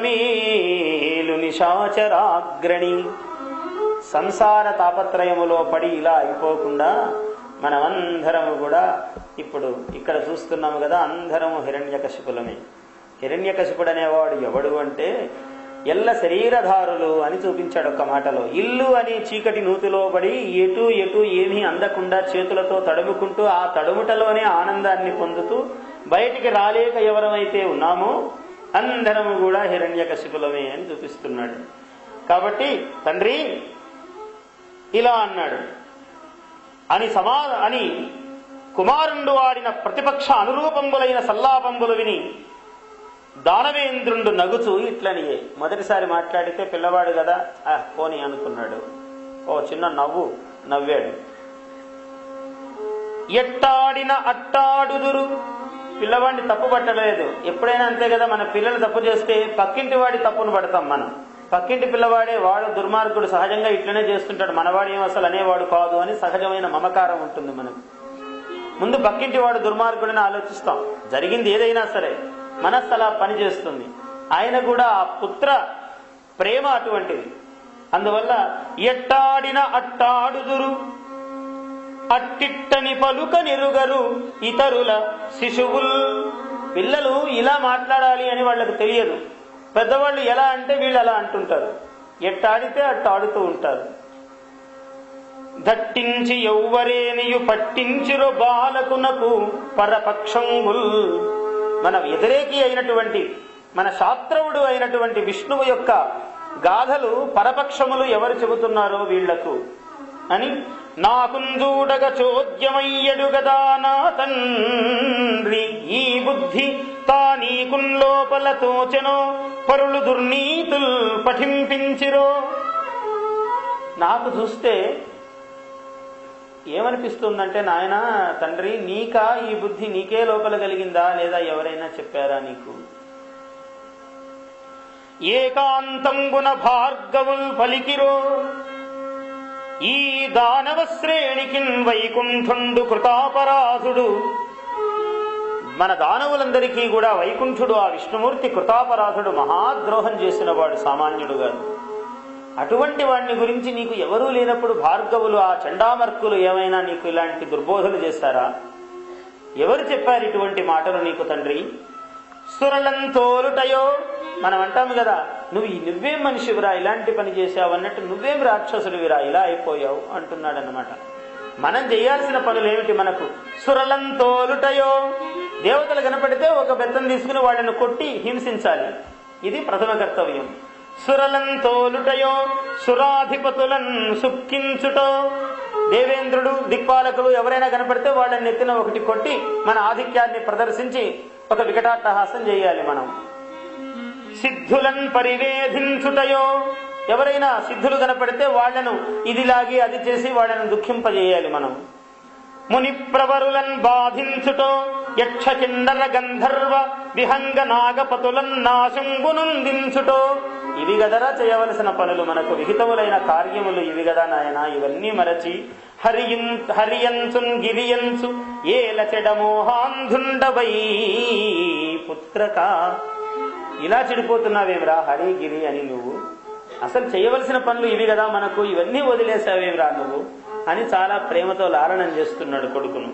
అడవినుండుటమేలు నిశాచరాగ్రణి. సంసార తాపత్రయములో పడి ఇలా అయిపోకుండా మనమందరము కూడా ఇప్పుడు ఇక్కడ చూస్తున్నాము కదా, అందరము హిరణ్యకశిపులమే. హిరణ్యకశిపుడు అనేవాడు ఎవడు అంటే ఎల్ల శరీరధారులు అని చూపించాడు ఒక్క మాటలో. ఇల్లు అని చీకటి నూతిలో పడి ఎటు ఏమీ అందకుండా చేతులతో తడుముకుంటూ ఆ తడుముటలోనే ఆనందాన్ని పొందుతూ బయటికి రాలేక ఎవరమైతే ఉన్నామో అందరము కూడా హిరణ్యకశిపులమే అని చూపిస్తున్నాడు. కాబట్టి తండ్రి ఇలా అన్నాడు అని కుమారుండు ఆడిన ప్రతిపక్ష అనురూపంబులైన సల్లాపంబులు విని దానవేంద్రుండు నగుచు ఇట్లనియే. మొదటిసారి మాట్లాడితే పిల్లవాడు కదా పోని అనుకున్నాడు, ఓ చిన్న నవ్వాడు. ఎట్టాడిన అట్టాడుదురు, పిల్లవాడిని తప్పు పట్టలేదు. ఎప్పుడైనా అంతే కదా, మన పిల్లలు తప్పు చేస్తే పక్కింటి వాడి తప్పును పడతాం మనం. పక్కింటి పిల్లవాడే వాడు దుర్మార్గుడు, సహజంగా ఇట్లనే చేస్తుంటాడు, మనవాడు ఏం అసలు అనేవాడు కాదు అని సహజమైన మమకారం ఉంటుంది మనకు. ముందు పక్కింటి వాడు దుర్మార్గుడని ఆలోచిస్తాం. జరిగింది ఏదైనా సరే మనస్సు అలా పనిచేస్తుంది. ఆయన కూడా ఆ పుత్ర ప్రేమ అటువంటిది. అందువల్ల ఎట్టాడిన అట్టాడుదురు అట్టిట్టని పలుక నిరుగరు ఇతరుల శిశువుల్. పిల్లలు ఇలా మాట్లాడాలి అని వాళ్ళకు తెలియదు. పెద్దవాళ్ళు ఎలా అంటే వీళ్ళు అలా అంటుంటారు. ఎట్టాడితే అట్టాడుతూ ఉంటారు. దట్టించి ఎవ్వరేనియు పట్టించిరో బాలకునకు పరపక్షంబుల్. మన వ్యతిరేకి అయినటువంటి, మన శాస్త్రవుడు అయినటువంటి విష్ణువు యొక్క గాథలు పరపక్షములు ఎవరు చెబుతున్నారో వీళ్లకు అని నాకుంజూడగ చోద్యమయ్యడు గదా నా తండ్రి, ఈ బుద్ధి తానీకున్ లోపల తోచెనో పరులు దుర్నీతుల్ పఠింపించిరో. నాకు చూస్తే ఏమనిపిస్తుందంటే, నాయన తండ్రి నీకా ఈ బుద్ధి, నీకే లోపల కలిగిందా లేదా ఎవరైనా చెప్పారా నీకు? ఏకాంతంబున భార్గవుల్ పలికిరో ఈ దానవ శ్రేణికిన్ వైకుంఠుండు కృతాపరాధుడు. మన దానవులందరికీ కూడా వైకుంఠుడు ఆ విష్ణుమూర్తి కృతాపరాధుడు, మహాద్రోహం చేసిన వాడు, సామాన్యుడు కాదు. అటువంటి వాడిని గురించి నీకు ఎవరూ లేనప్పుడు భార్గవులు ఆ చండామర్కులు ఏమైనా నీకు ఇలాంటి దుర్బోధలు చేశారా? ఎవరు చెప్పారు ఇటువంటి మాటలు నీకు తండ్రి? సురలంతోలుటయో, మనం అంటాము కదా, నువ్వేం మనిషివిరా ఇలాంటి పని చేశావు అన్నట్టు, నువ్వేం రాక్షసుడివిరా ఇలా అయిపోయావు అంటున్నాడనమాట. మనం చేయాల్సిన పనులు ఏమిటి మనకు? సురలంతోలుటయో, దేవతలు కనపడితే ఒక బెత్తం తీసుకుని వాళ్ళను కొట్టి హింసించాలి, ఇది ప్రథమ కర్తవ్యం. సురలంతోలుటయో సురాధిపతులన్ సుక్కించుటో, దేవేంద్రుడు దిక్పాలకులు ఎవరైనా కనపడితే వాళ్ళని నెత్తిన ఒకటి కొట్టి మన ఆధిక్యాన్ని ప్రదర్శించి ఒక వికటాట్టహాసం చేయాలి మనం. సిద్ధులన్ పరివేధించుటయో, ఎవరైనా సిద్ధులు కనపడితే వాళ్లను ఇదిలాగి అది చేసి వాళ్లను దుఃఖింపజేయాలి మనం. ముని ప్రవరులన్ బాధించుటో యక్ష కిన్నర గంధర్వ విహంగ నాగపతులన్ నాశంబునుందించుటో. ఇవి గదరా చేయవలసిన పనులు, మనకు విహితములైన కార్యములు ఇవి గదా నాయన. ఇవన్నీ మరచి హరియంచున్ గిరియంచు ఏల చెడమోహాంధుండవై పుత్రక, ఇలా చెడిపోతున్నావేమిరా హరి గిరి అని నువ్వు? అసలు చేయవలసిన పనులు ఇవి కదా మనకు, ఇవన్నీ వదిలేసావేమిరా నువ్వు అని చాలా ప్రేమతో లాలనం చేస్తున్నాడు కొడుకును.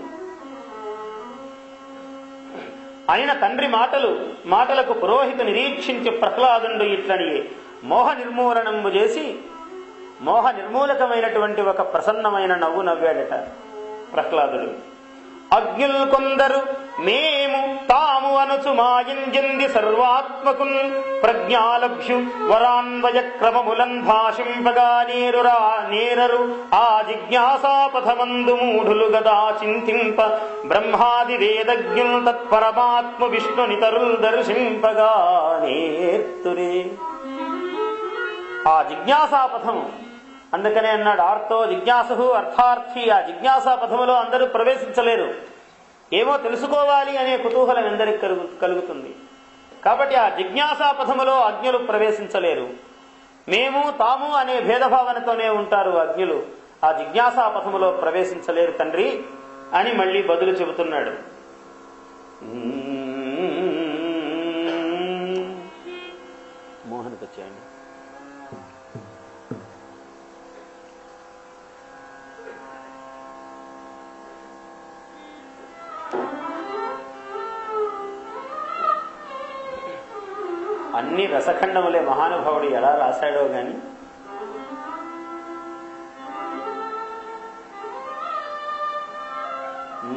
ఆయన తండ్రి మాటలకు పురోహితు నిరీక్షించి ప్రహ్లాదుండు ఇట్లని మోహ నిర్మూలనము చేసి మోహ నిర్మూలకమైనటువంటి ఒక ప్రసన్నమైన నవ్వు నవ్వాడట ప్రహ్లాదుడు. అగ్నుల్ కొందరు మేము తాము అనుచు మాయంజంది సర్వాత్మకున్ ప్రజ్ఞాలభ్యు వరాన్వయ క్రమములన్ భాషింపగా నేరరు ఆ జిజ్ఞాసాపథమందు మూఢులు గదా చింతింప బ్రహ్మాది వేదజ్ఞుల్ తత్పరమాత్మ విష్ణునితరుల్ దర్శింపగా నేర్తురే. ఆ జిజ్ఞాసాపథము, అందుకనే అన్నాడు ఆర్తో జిజ్ఞాసు అర్థార్థి. ఆ జిజ్ఞాసా పథములో అందరూ ప్రవేశించలేరు, ఏమో తెలుసుకోవాలి అనే కుతూహలం ఎందరికి కలుగుతుంది. కాబట్టి ఆ జిజ్ఞాసా పథములో అజ్ఞులు ప్రవేశించలేరు. మేము తాము అనే భేదభావనతోనే ఉంటారు అజ్ఞులు, ఆ జిజ్ఞాసా పథములో ప్రవేశించలేరు తండ్రి అని మళ్ళీ బదులు చెబుతున్నాడు. మోహన్కి వచ్చేయండి. అన్ని రసఖండములే, మహానుభావుడు ఎలా రాశాడో గాని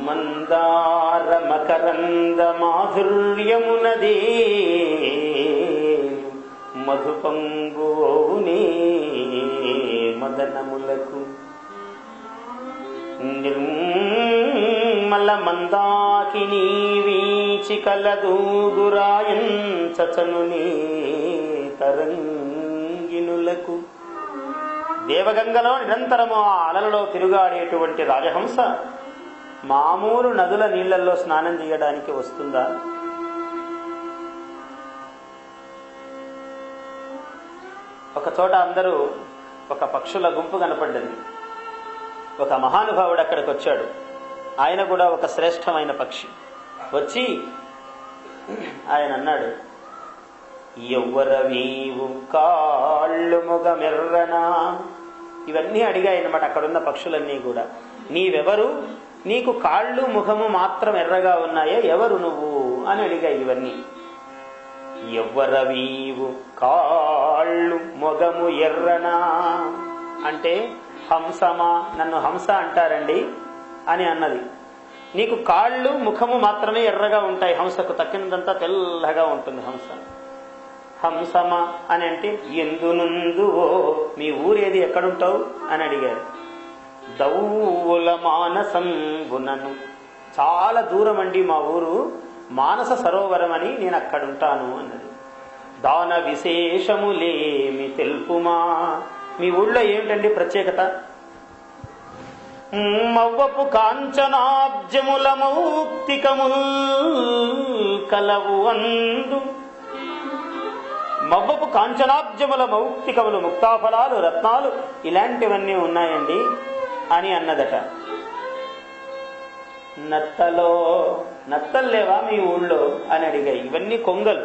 మందార మకరంద మాధుర్యమునదే మధుపంగునే మదనములకు నిర్మల మందాకిని వీచికలదూగురాయంచనునే తరంగిణులకు. దేవగంగలో నిరంతరము ఆ అలలలో తిరుగాడేటువంటి రాజహంస మామూలు నదుల నీళ్లలో స్నానం చేయడానికి వస్తుందా? ఒక చోట అందరూ ఒక పక్షుల గుంపు కనపడ్డది. ఒక మహానుభావుడు అక్కడికి వచ్చాడు. ఆయన కూడా ఒక శ్రేష్టమైన పక్షి. వచ్చి ఆయన అన్నాడు, ఎవ్వరవీవు కాళ్ళు మొగమెర్రనా. ఇవన్నీ అడిగాయన్నమాట అక్కడున్న పక్షులన్నీ కూడా. నీవెవరు, నీకు కాళ్ళు ముఖము మాత్రం ఎర్రగా ఉన్నాయే, ఎవరు నువ్వు అని అడిగాయి ఇవన్నీ. ఎవ్వరవీవు కాళ్ళు మొగము ఎర్రనా అంటే హంసమా, నన్ను హంస అంటారండి అని అన్నది. నీకు కాళ్ళు ముఖము మాత్రమే ఎర్రగా ఉంటాయి, హంసకు తక్కినదంతా తెల్లగా ఉంటుంది హంస. హంసమా అని అంటే ఎందునుందువో, మీ ఊరేది, ఎక్కడుంటావు అని అడిగారు. దౌల మానసంబునను, చాలా దూరం అండి మా ఊరు, మానస సరోవరం అని నేను అక్కడుంటాను అన్నది. దాన విశేషములేమి తెలుపుమా, మీ ఊళ్ళో ఏమిటండి ప్రత్యేకత? మవ్వపు కాంచనాబ్జముల మౌక్తికముల్ కలవు అందు. మవ్వపు కాంచనాబ్జముల మౌక్తికములు, ముక్తాఫలాలు, రత్నాలు ఇలాంటివన్నీ ఉన్నాయండి అని అన్నదట. నత్తలో, నత్తలు లేవా మీ ఊళ్ళో అని అడిగాయి. ఇవన్నీ కొంగలు,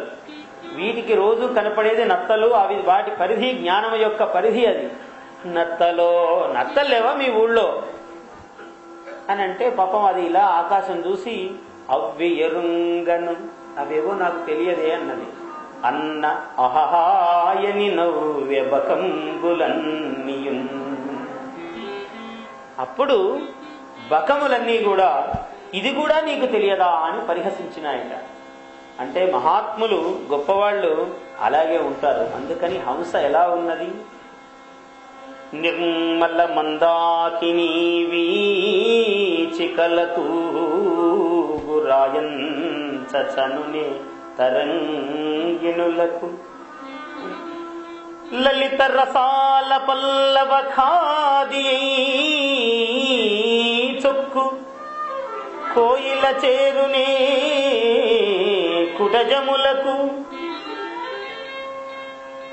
వీటికి రోజు కనపడేది నత్తలు. అవి వాటి పరిధి, జ్ఞానం యొక్క పరిధి అది. నత్తలో, నత్తలు లేవా మీ ఊళ్ళో అని అంటే పాపం అది ఇలా ఆకాశం చూసి అవ్వి ఎరుంగను, అవేవో నాకు తెలియదే అన్నది. అన్న అహహాయని నవ్వె బకంబులన్నీయున్. అప్పుడు బకములన్నీ కూడా ఇది కూడా నీకు తెలియదా అని పరిహసించినాయట. అంటే మహాత్ములు, గొప్పవాళ్ళు అలాగే ఉంటారు. అందుకని హంస ఎలా ఉన్నది? నిర్మల మందాకిని వీచికలతూగురాయంచనునే తరంగిణులకు. లలిత రసాల పల్లవ ఖాది చొక్కు కోయిల చేరునే కుటజములకు.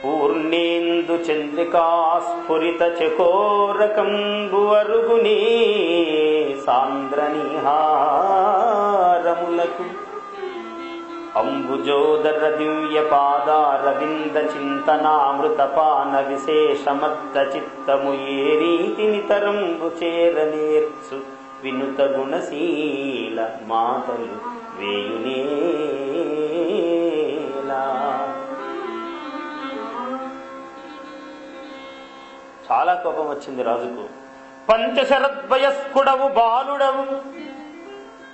పూర్ణేందు చంద్రికా స్ఫురిత చకోరకంబు అరుగునే సాంద్రనిహారములకు. అంబుజోదర దివ్య పాదారవింద చింతనామృతపాన విశేషమత్త చిత్తము ఏ రీతి నితరంబు చేరనేర్చు వినుత గుణశీల మాతలు వేయునేలా. చాలా కోపం వచ్చింది రాజుకు. పంచశరద్వయస్కుడవు బాలుడవు,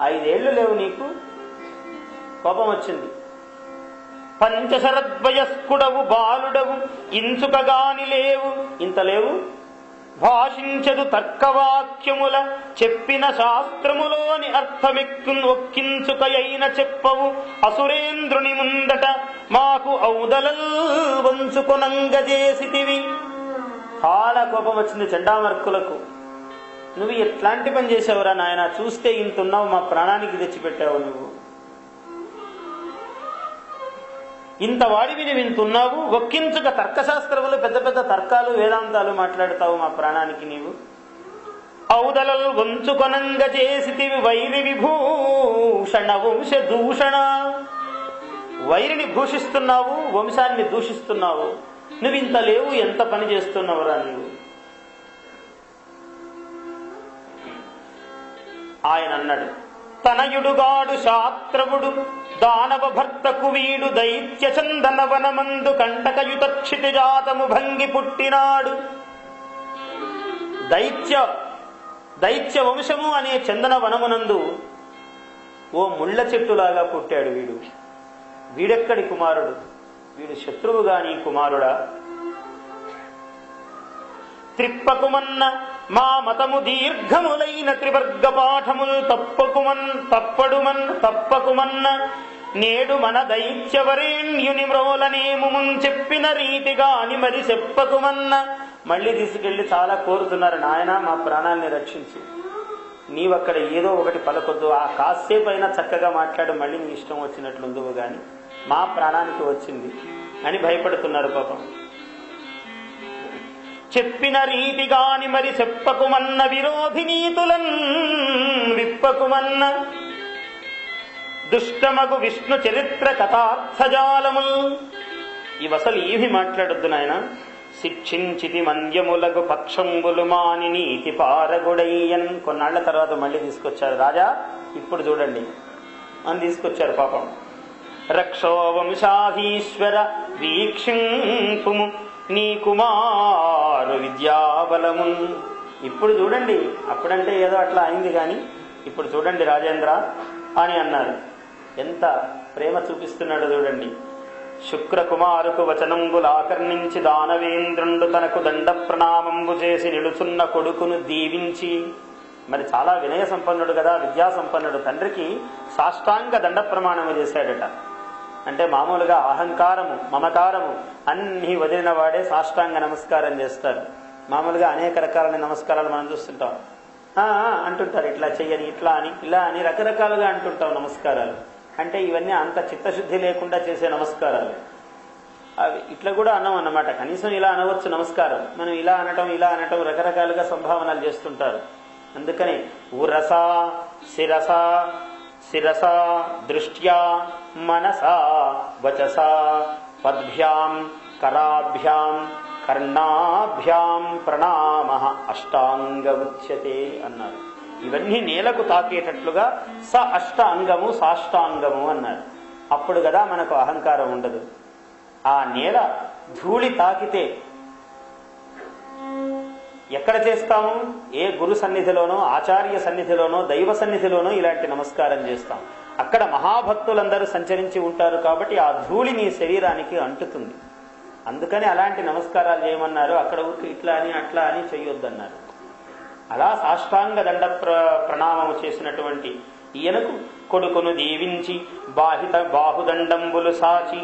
5 ఏళ్లు లేవు నీకు, కోపం వచ్చింది. పంచశరద్వయస్కుడవు బాలుడవు ఇంచుకగాని లేవు, ఇంత లేవు. భాషించదు తర్కవాక్యముల చెప్పిన శాస్త్రములోని అర్థమిక్కించుకయైన చెప్పవు అసురేంద్రుని ముందట మాకు ఔదలల్ వంచుకొనంగజేసితివి. చాలా కోపం వచ్చింది చండామర్కులకు. నువ్వు ఎట్లాంటి పని చేసావురా నాయన, చూస్తే ఇంతున్నావు, మా ప్రాణానికి తెచ్చిపెట్టావు నువ్వు. ఇంత వాడివి నువ్వు ఇంతున్నావు, ఒక్కించుక తర్కశాస్త్రములు, పెద్ద పెద్ద తర్కాలు, వేదాంతాలు మాట్లాడతావు మా ప్రాణానికి నీవు. ఔదలల్ వంచుకొనంగ చేసితివి వైరి విభూషణ వంశ దూషణ. వైరిని భూషిస్తున్నావు, వంశాన్ని దూషిస్తున్నావు. నువ్వు ఇంత లేవు, ఎంత పని చేస్తున్నావురా నీవు. ఆయన అన్నాడు, తనయుడుగాడు శాత్రవుడు దానవ భర్తకు వీడు దైత్య చందనవనమందు కంటకయుత క్షితిజాతము భంగి పుట్టినాడు. దైత్య దైత్య వంశము అనే చందన వనమునందు ఓ ముళ్ళ చెట్టులాగా పుట్టాడు వీడు. వీడెక్కడి కుమారుడు? వీడు శత్రువుగా నీ కుమారుడా? త్రిప్పకుమన్న మా మతము దీర్ఘములైన త్రివర్గ పాఠములు తప్పకుమన్న నేడు మన దైత్యవరేణ్యుని మ్రోలనేము చెప్పిన రీతిగా అని మరి చెప్పకుమన్న. మళ్ళీ తీసుకెళ్లి చాలా కోరుతున్నారు, నాయన మా ప్రాణాల్ని రక్షించు, నీవక్కడ ఏదో ఒకటి పలకొద్దు, ఆ కాసేపు అయినా చక్కగా మాట్లాడు, మళ్ళీ నీ ఇష్టం వచ్చినట్లుందువు గాని మా ప్రాణానికి వచ్చింది అని భయపడుతున్నారు పాపం. చెప్పిన రీతిగాని మరి చెప్పకుమన్న విరోధి నీతులన్ విప్పకుమన్న దుష్టమగు విష్ణు చరిత్ర కథార్థజాలముల్. ఇవసలు ఏమి మాట్లాడొద్దు నాయన. శిక్షించితి మంద్యములగు పక్షంబులు మాని నీతి పారగుడయ్యన్. కొన్నాళ్ల తర్వాత మళ్ళీ తీసుకొచ్చారు. రాజా ఇప్పుడు చూడండి అని తీసుకొచ్చారు పాపం. రక్షో వంశాధీశ్వర వీక్షింపుము నీ కుమారు విద్యాబలము. ఇప్పుడు చూడండి, అప్పుడంటే ఏదో అట్లా అయింది కానీ ఇప్పుడు చూడండి రాజేంద్ర అని అన్నారు. ఎంత ప్రేమ చూపిస్తున్నాడో చూడండి. శుక్రకుమారుకు వచనంబులాకర్ణించి దానవేంద్రుండు తనకు దండ ప్రణామంబు చేసి నిలుచున్న కొడుకును దీవించి. మరి చాలా వినయ సంపన్నుడు కదా, విద్యా సంపన్నుడు. తండ్రికి సాష్టాంగ దండ ప్రమాణము చేశాడట. అంటే మామూలుగా అహంకారము మమకారము అన్ని వదిలిన వాడే సాష్టాంగ నమస్కారం చేస్తారు. మామూలుగా అనేక రకాలైన నమస్కారాలు మనం చూస్తుంటాం, అంటుంటారు ఇట్లా చెయ్యని, ఇట్లా అని, ఇలా అని రకరకాలుగా అంటుంటాం నమస్కారాలు. అంటే ఇవన్నీ అంత చిత్తశుద్ధి లేకుండా చేసే నమస్కారాలు. అవి ఇట్లా కూడా అన్నాం అన్నమాట. కనీసం ఇలా అనవచ్చు నమస్కారం. మనం ఇలా అనటం రకరకాలుగా సంభావనలు చేస్తుంటారు. అందుకని ఉరసా శిరసా శిరసా దృష్ట్యా మనసా వచసా పద్భ్యాం కరాభ్యాం కర్ణాభ్యాం ప్రణామః అష్టాంగ ఉచ్యతే అన్నారు. ఇవన్నీ నేలకు తాకేటట్లుగా స అష్ట అంగము సాష్టాంగము అన్నారు. అప్పుడు కదా మనకు అహంకారం ఉండదు. ఆ నేల ధూళి తాకితే ఎక్కడ చేస్తాము? ఏ గురు సన్నిధిలోనో, ఆచార్య సన్నిధిలోనో, దైవ సన్నిధిలోనో ఇలాంటి నమస్కారం చేస్తాం. అక్కడ మహాభక్తులందరూ సంచరించి ఉంటారు కాబట్టి ఆ ధూళి నీ శరీరానికి అంటుతుంది. అందుకని అలాంటి నమస్కారాలు చేయమన్నారు. అక్కడ ఊరికి ఇట్లా అని అట్లా అని చెయ్యొద్దన్నారు. అలా సాష్టాంగ దండ ప్రణామము చేసినటువంటి ఈయనకు కొడుకును దీవించి బాహుదండంబులు సాచి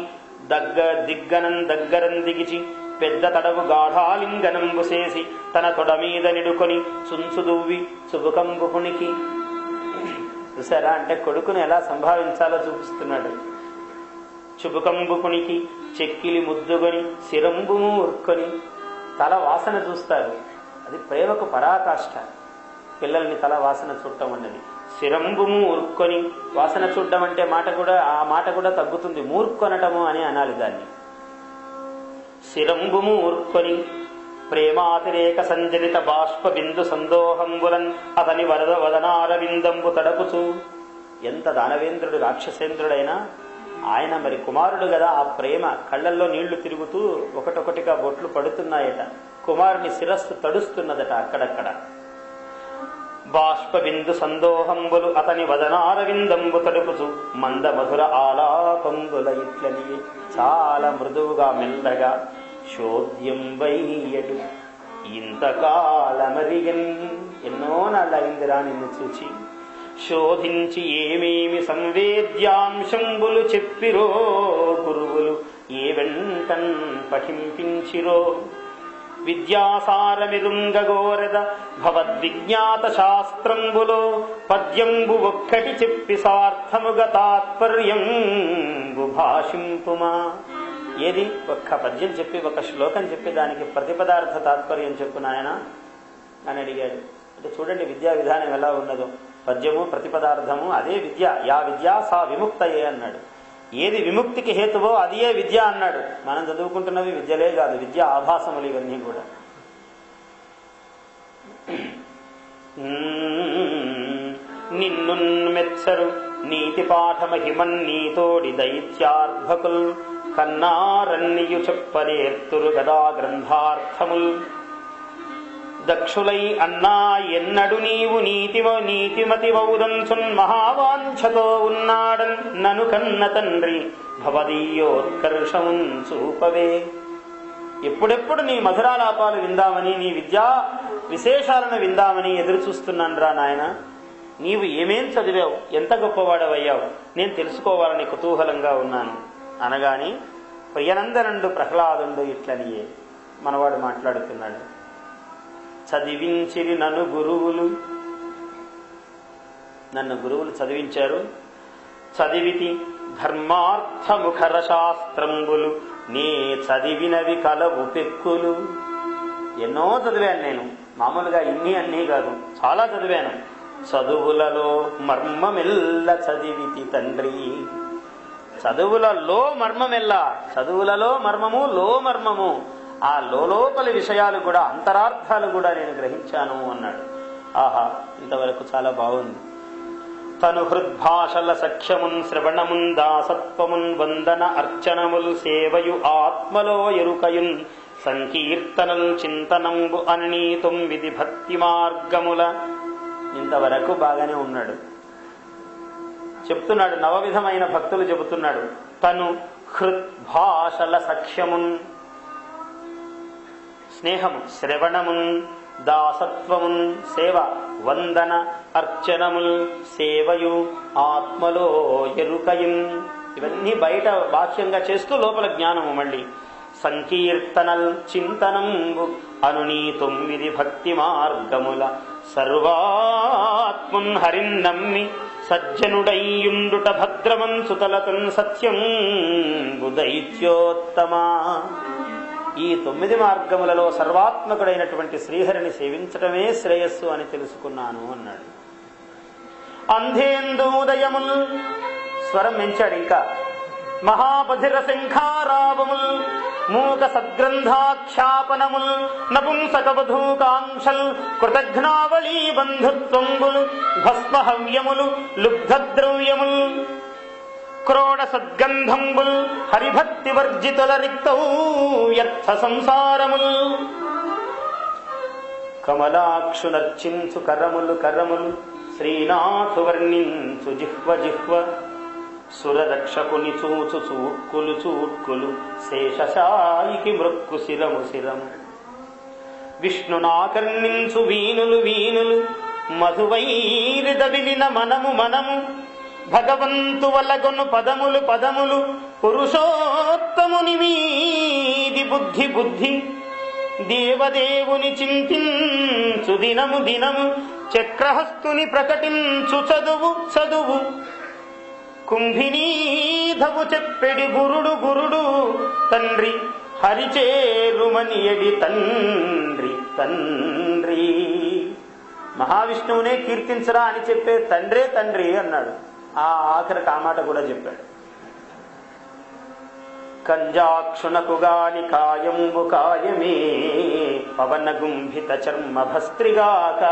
దగ్గరం దిగిచి పెద్ద తడవు గాఢాలింగనంబు చేసి తన తొడ మీద నిడుకొని చుంచుదువ్వి చుబుకంబు పుణికి. చూసారా, అంటే కొడుకును ఎలా సంభావించాలో చూపిస్తున్నాడు. చుబుకంబు పుణికి చెక్కిలి ముద్దుగొని శిరంబు మూర్కొని. తల వాసన చూస్తారు, అది ప్రేమకు పరాకాష్ఠ. పిల్లల్ని తల వాసన చూడటం అన్నది. శిరంబు మూర్కొని, వాసన చూడడం అంటే ఆ మాట కూడా తగ్గుతుంది. మూర్కొనటము అని అనాలి దాన్ని. శిరంబు మూర్కొని ప్రేమాతిరేక సంజనిత బాష్ప బిందు సందోహంబులన్ అతని వరద వదనారవిందంబు తడపుచు. ఎంత దానవేంద్రుడు రాక్షసేంద్రుడైనా ఆయన మరి కుమారుడు కదా, ఆ ప్రేమ కళ్ళల్లో నీళ్లు తిరుగుతూ ఒకటొకటిగా బొట్లు పడుతున్నాయట. కుమారుని శిరస్సు తడుస్తున్నదట అక్కడక్కడ. బాష్ప బిందు సందోహంబులు అతని వదనారవిందంబు తడుపుచు మంద మధుర ఆలాపంబుల ఇట్లని. చాలా మృదువుగా మెల్లగా శోద్యం వయ్యడు ఇంతకాలమరిగన్. ఎన్నో నాళ్ళయిందిరా నిన్ను చూచి. శోధించి ఏమేమి సంవేద్యాంశంబులు చెప్పిరో గురువులు ఏ వెంటన్ పఠింపించిరో. విద్యాసారమిరుంగగోరద భవద్విజ్ఞాత శాస్త్రంబులో పద్యంబు ఒక్కటి చెప్పి సార్థముగా తాత్పర్యంబు భాషింపుమా. ఏది? ఒక్క పద్యం చెప్పి, ఒక శ్లోకం చెప్పి దానికి ప్రతిపదార్థ తాత్పర్యం చెప్పు నాయన అని అడిగాడు. అంటే చూడండి విద్యా విధానం ఎలా ఉన్నదో. పద్యము ప్రతిపదార్థము అదే విద్య. యా విద్యా సా విముక్తయే అన్నాడు. ఏది విముక్తికి హేతువో అది ఏ విద్య అన్నాడు. మనం చదువుకుంటున్నవి విద్యలే కాదు, విద్య ఆభాసములు ఇవన్నీ కూడా. నిన్నున్మెచ్చరు నీతి పాఠమహిమన్నీతోడి దైత్యార్భకుల్ కన్నారన్నియు చెప్పనేర్తురు గదా గ్రంథార్థముల్. దక్షులై అన్నా ఎన్నడు నీవు నీతిమతి వౌదంచున్ మహావాంఛతో ఉన్నాడన్ నను కన్న తండ్రి భవదీయోత్కర్షమున్ చూపవే. ఎప్పుడెప్పుడు నీ మధురాలాపాలు విందామని, నీ విద్యా విశేషాలను విందామని ఎదురు చూస్తున్నాను రా నాయన. నీవు ఏమేం చదివావు, ఎంత గొప్పవాడవయ్యావు, నేను తెలుసుకోవాలని కుతూహలంగా ఉన్నాను అనగాని ప్రియనందనుడు ప్రహ్లాదుండు ఇట్లనియే మనవాడు మాట్లాడుతున్నాడు. చదివించిరి నన్ను గురువులు చదివించారు. చదివితి ధర్మార్థముఖర శాస్త్రంబులు నే చదివినవి కలవు పెక్కులు. ఎన్నో చదివాను నేను, మామూలుగా అన్నీ కాదు, చాలా చదివాను. చదువులలో మర్మమెల్ల చదివితి తండ్రి. చదువులలో మర్మమెల్లా, చదువులలో మర్మము లో మర్మము, ఆ లోపలి విషయాలు కూడా, అంతరార్థాలు కూడా నేను గ్రహించాను అన్నాడు. ఆహా, ఇంతవరకు చాలా బాగుంది. తను హృద్భాషల సఖ్యమున్ శ్రవణమున్ దాసత్వమున్ వందన అర్చనముల్ సేవయు ఆత్మలో ఎరుకయున్ సంకీర్తనల్ చింతనంబు అన్ని 9 భక్తి మార్గముల. ఇంతవరకు బాగానే ఉన్నాడు. చెప్తున్నాడు, నవవిధమైన భక్తులు చెబుతున్నాడు. తను హృద్భాషల సఖ్యమున్, స్నేహము, శ్రవణమున్, దాసత్వమున్, సేవ, వందన అర్చనముల్, సేవయు ఆత్మలో ఎరుకయున్. ఇవన్నీ బయట బాహ్యంగా చేస్తూ లోపల జ్ఞానము. మళ్ళీ సంకీర్తనల్ చింతనంబు అనుని 9 భక్తి మార్గముల సర్వాత్మున్ హరిన్నమ్మి సజ్జనుడయ్యుండుట భద్రమంచుతలతన్ సత్యం దైత్యోత్తమా. ఈ 9 మార్గములలో సర్వాత్మకుడైనటువంటి శ్రీహరిని సేవించటమే శ్రేయస్సు అని తెలుసుకున్నాను అన్నాడు. అంధేందోదయముల్, స్వరం పెంచాడు ఇంకా, మహాబధిర శంఖారావముల్, మూక సద్గ్రంథాఖ్యాపనముల్, నపుంసకవధూకాంక్షల్, కృతఘ్నావళీ బంధుత్వంబులు, భస్మహవ్యములు, లుబ్ధద్రవ్యముల్, క్రోడ సద్గంధంబుల్, హరిభక్తి వర్జితుల రిక్తౌ వ్యర్థ సంసారముల్. కమలాక్షునర్చించు కరములు శ్రీనాథు వర్ణించు జిహ్వ సురరక్షకుని చూచు చూట్కులు శేషశాయికి మృక్కు శిరము విష్ణునాకర్ణించు వీనులు మధువైరిదవిలిన మనము భగవంతు వలగొను పదములు పురుషోత్తముని వీది బుద్ధి దేవదేవుని చింతించు దినము చక్రహస్తుని ప్రకటించు చదువు కుంభినీధవు చెప్పెడి గురుడు తండ్రి హరిచేరుమనియడి తండ్రి. మహావిష్ణువునే కీర్తించరా అని చెప్పే తండ్రి అన్నాడు. ఆ ఆఖరికి ఆ మాట కూడా చెప్పాడు. కంజాక్షునకు గాని కాయంబు కాయమే పవన గుంభిత చర్మ భస్త్రిగాక.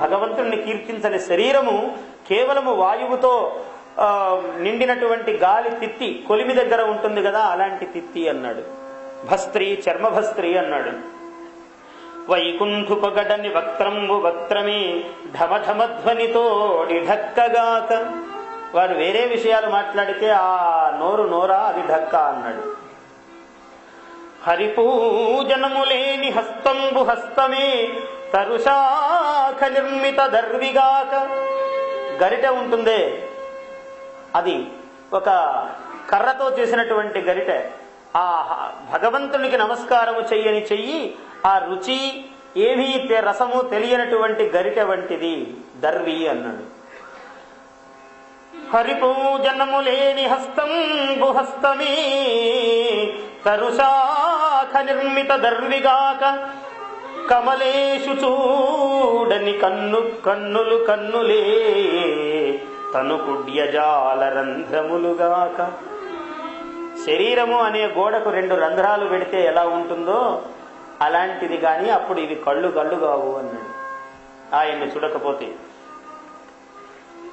భగవంతుణ్ణి కీర్తించని శరీరము కేవలము వాయువుతో నిండినటువంటి గాలి తిత్తి కొలిమి దగ్గర ఉంటుంది కదా, అలాంటి తిత్తి అన్నాడు. భస్త్రి, చర్మభస్త్రి అన్నాడు. వైకుంఠుపగడని వక్త్రమే ఢమఢమధ్వనితోడి ఢక్కగాక. వాడు వేరే విషయాలు మాట్లాడితే ఆ నోరా అది ఢక్క అన్నాడు. హరిపూజనము లేని హస్తమే తరుశాఖ నిర్మిత దర్విగాక. గరిటె ఉంటుందే, అది ఒక కర్రతో చేసినటువంటి గరిటె. ఆ భగవంతునికి నమస్కారము చెయ్యని చెయ్యి, ఆ రుచి ఏమీ రసము తెలియనటువంటి గరిటె వంటిది దర్వి అన్నాడు. హరిపూజనము లేని హస్తమే తరుశాఖ నిర్మిత దర్విగాక. కమలేషు చూడని కన్నులే తను కుడ్యజాల రంధ్రములుగాక. శరీరము అనే గోడకు 2 రంధ్రాలు పెడితే ఎలా ఉంటుందో అలాంటిది గాని అప్పుడు ఇవి కళ్ళు కావు అన్నాడు ఆయన్ని చూడకపోతే.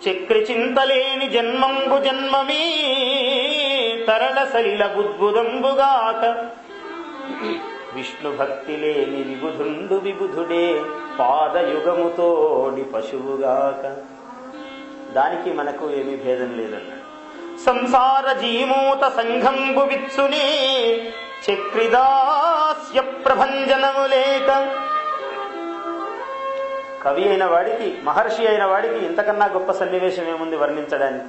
చక్రి చింతలేని జన్మమే తరళ సలిల బుద్బుదంబుగాక. విష్ణు భక్తి లేని విబుధుండు విబుధుడే పాదయుగముతోడి పశువుగాక. దానికి మనకు ఏమీ భేదం లేదన్నాడు. సంసార జీమూత సంఘంబు విత్సునే చక్రిదాస్య ప్రభంజనము లేక. కవి అయిన వాడికి, మహర్షి అయిన వాడికి ఇంతకన్నా గొప్ప సన్నివేశం ఏముంది వర్ణించడానికి.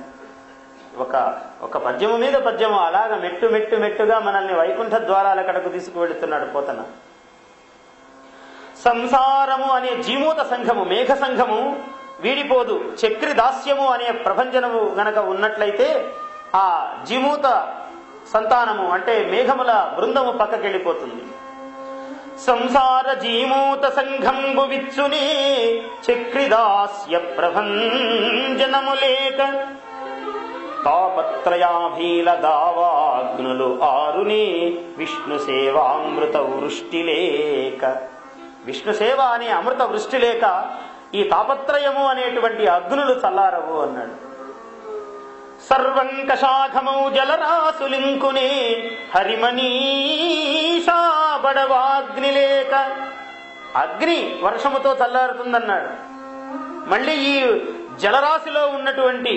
ఒక పద్యము మీద పద్యము అలాగ మెట్టు మెట్టు మెట్టుగా మనల్ని వైకుంఠ ద్వారాల కడకు తీసుకువెడుతున్నాడు పోతన. సంసారము అనే జీమూత సంఘము, మేఘ సంఘము వీడిపోదు. చక్రి దాస్యము అనే ప్రభంజనము గనక ఉన్నట్లయితే ఆ జీమూత సంతానము అంటే మేఘముల బృందము పక్కకెళ్ళిపోతుంది. సంసార జీమూత సంఘంబు విచ్చునే చక్రిదాస్య ప్రభంజనము లేక. తాపత్రయాభీల దావాగ్నులు ఆరునే విష్ణు సేవామృత వృష్టి లేక. విష్ణు సేవ అనే అమృత వృష్టి లేక ఈ తాపత్రయము అనేటువంటి అగ్నులు చల్లారవు అన్నాడు. సర్వంకశాఖమౌ జలరాసులింకునే హరిమనీషా బడవాగ్ని లేక. అగ్ని వర్షముతో చల్లారుతుందన్నాడు. మళ్ళీ ఈ జలరాశిలో ఉన్నటువంటి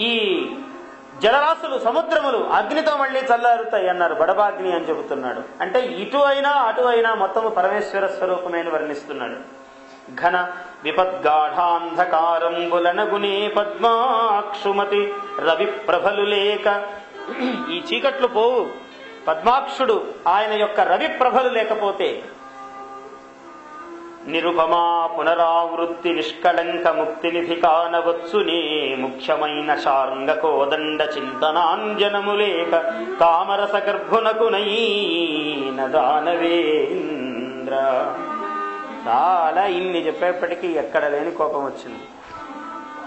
ఈ జలరాశులు, సముద్రములు అగ్నితో మళ్ళీ చల్లారుతాయి అన్నారు. బడబాగ్ని అని చెబుతున్నాడు. అంటే ఇటు అయినా అటు అయినా మొత్తము పరమేశ్వర స్వరూపమైన వర్ణిస్తున్నాడు. ఘన విపద్గాఢాంధకారంబులనగునే పద్మాక్షుమతి రవి ప్రభలు లేక. ఈ చీకట్లు పోవు పద్మాక్షుడు ఆయన యొక్క రవి ప్రభలు లేకపోతే. నిరుపమా పునరావృత్తి నిష్కళంక ముక్తి నిధి కానవచ్చునే ముఖ్యమైన శార్ంగ కోదండ చింతనాంజనము లేక. కామరస గర్భునకు నయీన దానవేంద్ర. చాలా ఇన్ని చెప్పేప్పటికీ ఎక్కడ లేని కోపం వచ్చింది.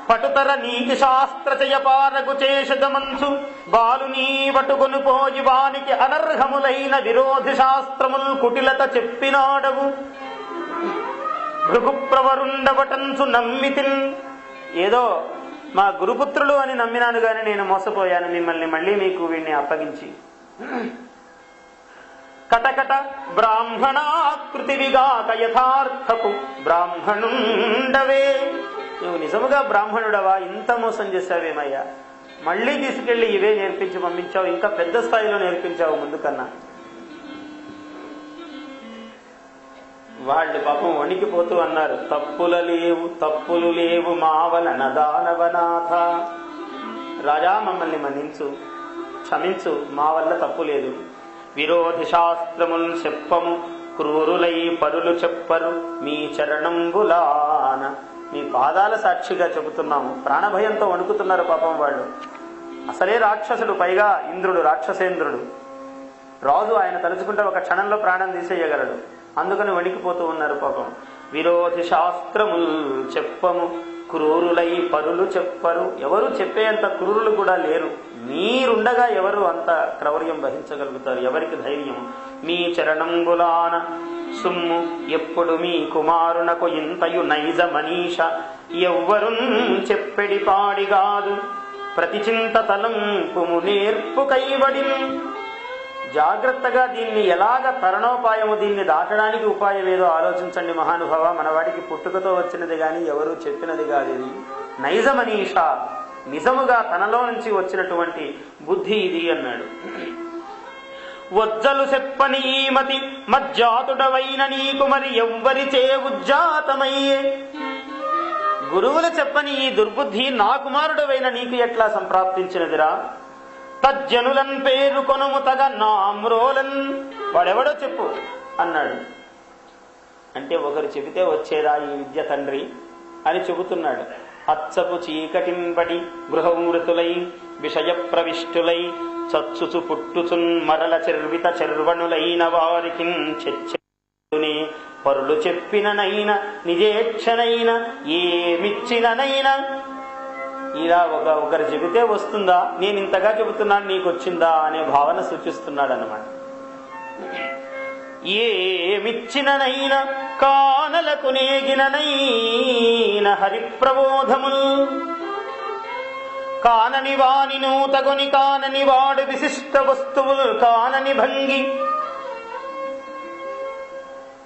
పటుతర నీతి శాస్త్ర చయపారగు చేషదమంచు బాలునీ వటుకొను పోయి వానికి అనర్హములైన విరోధి శాస్త్రముల్ కుటిలత చెప్పినాడవు. భృగుప్రవరుండవటంచు నమ్మితిన్. ఏదో మా గురుపుత్రులు అని నమ్మినాను గాని నేను మోసపోయాను మిమ్మల్ని మళ్ళీ మీకు వీడిని అప్పగించి. కటకట బ్రాహ్మణాకృతివిగాక యథార్థపు బ్రాహ్మణుండవే. నువ్వు నిజముగా బ్రాహ్మణుడవా? ఇంత మోసం చేశావేమయ్యా? మళ్ళీ తీసుకెళ్లి ఇవే నేర్పించి పంపించావు, ఇంకా పెద్ద స్థాయిలో నేర్పించావు ముందు కన్నా. వాళ్ళు పాపం వణికిపోతూ అన్నారు, తప్పులు లేవు మావలన దానవనాథ. రాజా మమ్మల్ని మన్నించు, క్షమించు, మా వల్ల తప్పు లేదు. విరోధి శాస్త్రముల్ చెప్పము క్రూరులై పరులు చెప్పరు మీ చరణంబులాన. మీ పాదాల సాక్షిగా చెబుతున్నాము. ప్రాణభయంతో వణుకుతున్నారు పాపం వాళ్ళు. అసలే రాక్షసుడు, పైగా ఇంద్రుడు, రాక్షసేంద్రుడు రాజు. ఆయన తలుచుకుంటే ఒక క్షణంలో ప్రాణం తీసేయగలడు. అందుకని వణికిపోతూ ఉన్నారు పాపం. విరోధి శాస్త్రముల్ చెప్పము క్రూరులై పరులు చెప్పరు. ఎవరు చెప్పేంత క్రూరులు కూడా లేరు. మీరుండగా ఎవరు అంత క్రౌర్యం వహించగలుగుతారు? ఎవరికి ధైర్యం? మీ చరణంబులాన సుమ్ము ఎప్పుడు మీ కుమారునకు ఇంతయు నైజ మనీష. ఎవ్వరు చెప్పెడి పాడిగాదు ప్రతి చింత తలంపుము నేర్పు కైవడి. జాగ్రత్తగా దీన్ని ఎలాగ తరణోపాయము, దీన్ని దాటడానికి ఉపాయం ఏదో ఆలోచించండి మహానుభావ. మనవాడికి పుట్టుకతో వచ్చినది గాని ఎవరు చెప్పినది కాదు. ఇది నైజ మనీష, నిజముగా తనలో నుంచి వచ్చినటువంటి బుద్ధి ఇది అన్నాడు. వజ్జలు చెప్పని ఈ మతి మజ్జాతుడవైన నీకు మరి ఎవ్వరి చే ఉజ్జాతమయ్యే. గురువులు చెప్పని ఈ దుర్బుద్ధి నా కుమారుడవైన నీకు ఎట్లా సంప్రాప్తించినదిరా? తజ్జనులన్ పేరు కొనుము తగ నామ్రోలన్. వాడెవడో చెప్పు అన్నాడు. అంటే ఒకరు చెబితే వచ్చేదా ఈ విద్య తండ్రి అని చెబుతున్నాడు. అచ్చపు చీకటింబడి గృహమృతులై విషయ ప్రవిష్టులై చచ్చుచు పుట్టుచున్ మరల చెర్విత చెర్వణులైన వారికి చెచ్చునే పరులు చెప్పిననైన నిజేక్షనైన ఏమిచ్చిననైనా. ఇలా ఒకరు చెబితే వస్తుందా, నేను ఇంతగా చెబుతున్నాను నీకు వచ్చిందా అనే భావన సూచిస్తున్నాడు అన్నమాట. ఏమిచ్చిననైనా కానలకు నేగిననైన హరిప్రబోధములు. కానని వాని నూతగొని కానని వాడు విశిష్ట వస్తువులు కానని భంగి.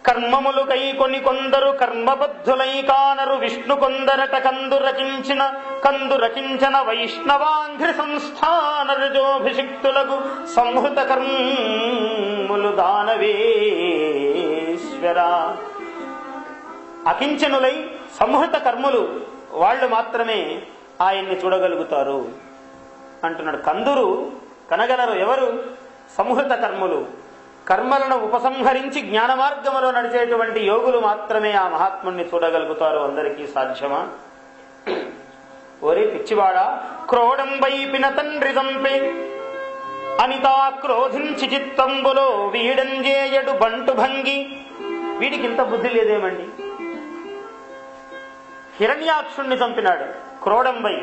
కర్మములు కైకొని కొందరు కర్మబద్ధులై కానరు విష్ణు కొందరట కందు రచించిన వైష్ణవాంధ్రి సంస్థానరజోభిషిక్తులకు సంహృత కర్మములు దానవేశ్వర. అకించనులై సంహృత కర్మలు వాళ్ళు మాత్రమే ఆయన్ని చూడగలుగుతారు అంటున్నాడు. కందురు కనగలరు ఎవరు? సంహృత కర్మలు, కర్మలను ఉపసంహరించి జ్ఞాన మార్గములో నడిచేటువంటి యోగులు మాత్రమే ఆ మహాత్ముణ్ణి చూడగలుగుతారు. అందరికీ సాధ్యమా? ఓరి పిచ్చివాడా, క్రోడం వైపిన తండ్రి చంపే అనితా క్రోధించి చిత్తంబులో వీడంజేయడు బంటు భంగి. వీడికి ఇంత బుద్ధి లేదేమండి? హిరణ్యాక్షుణ్ణి చంపినాడు క్రోడంబై,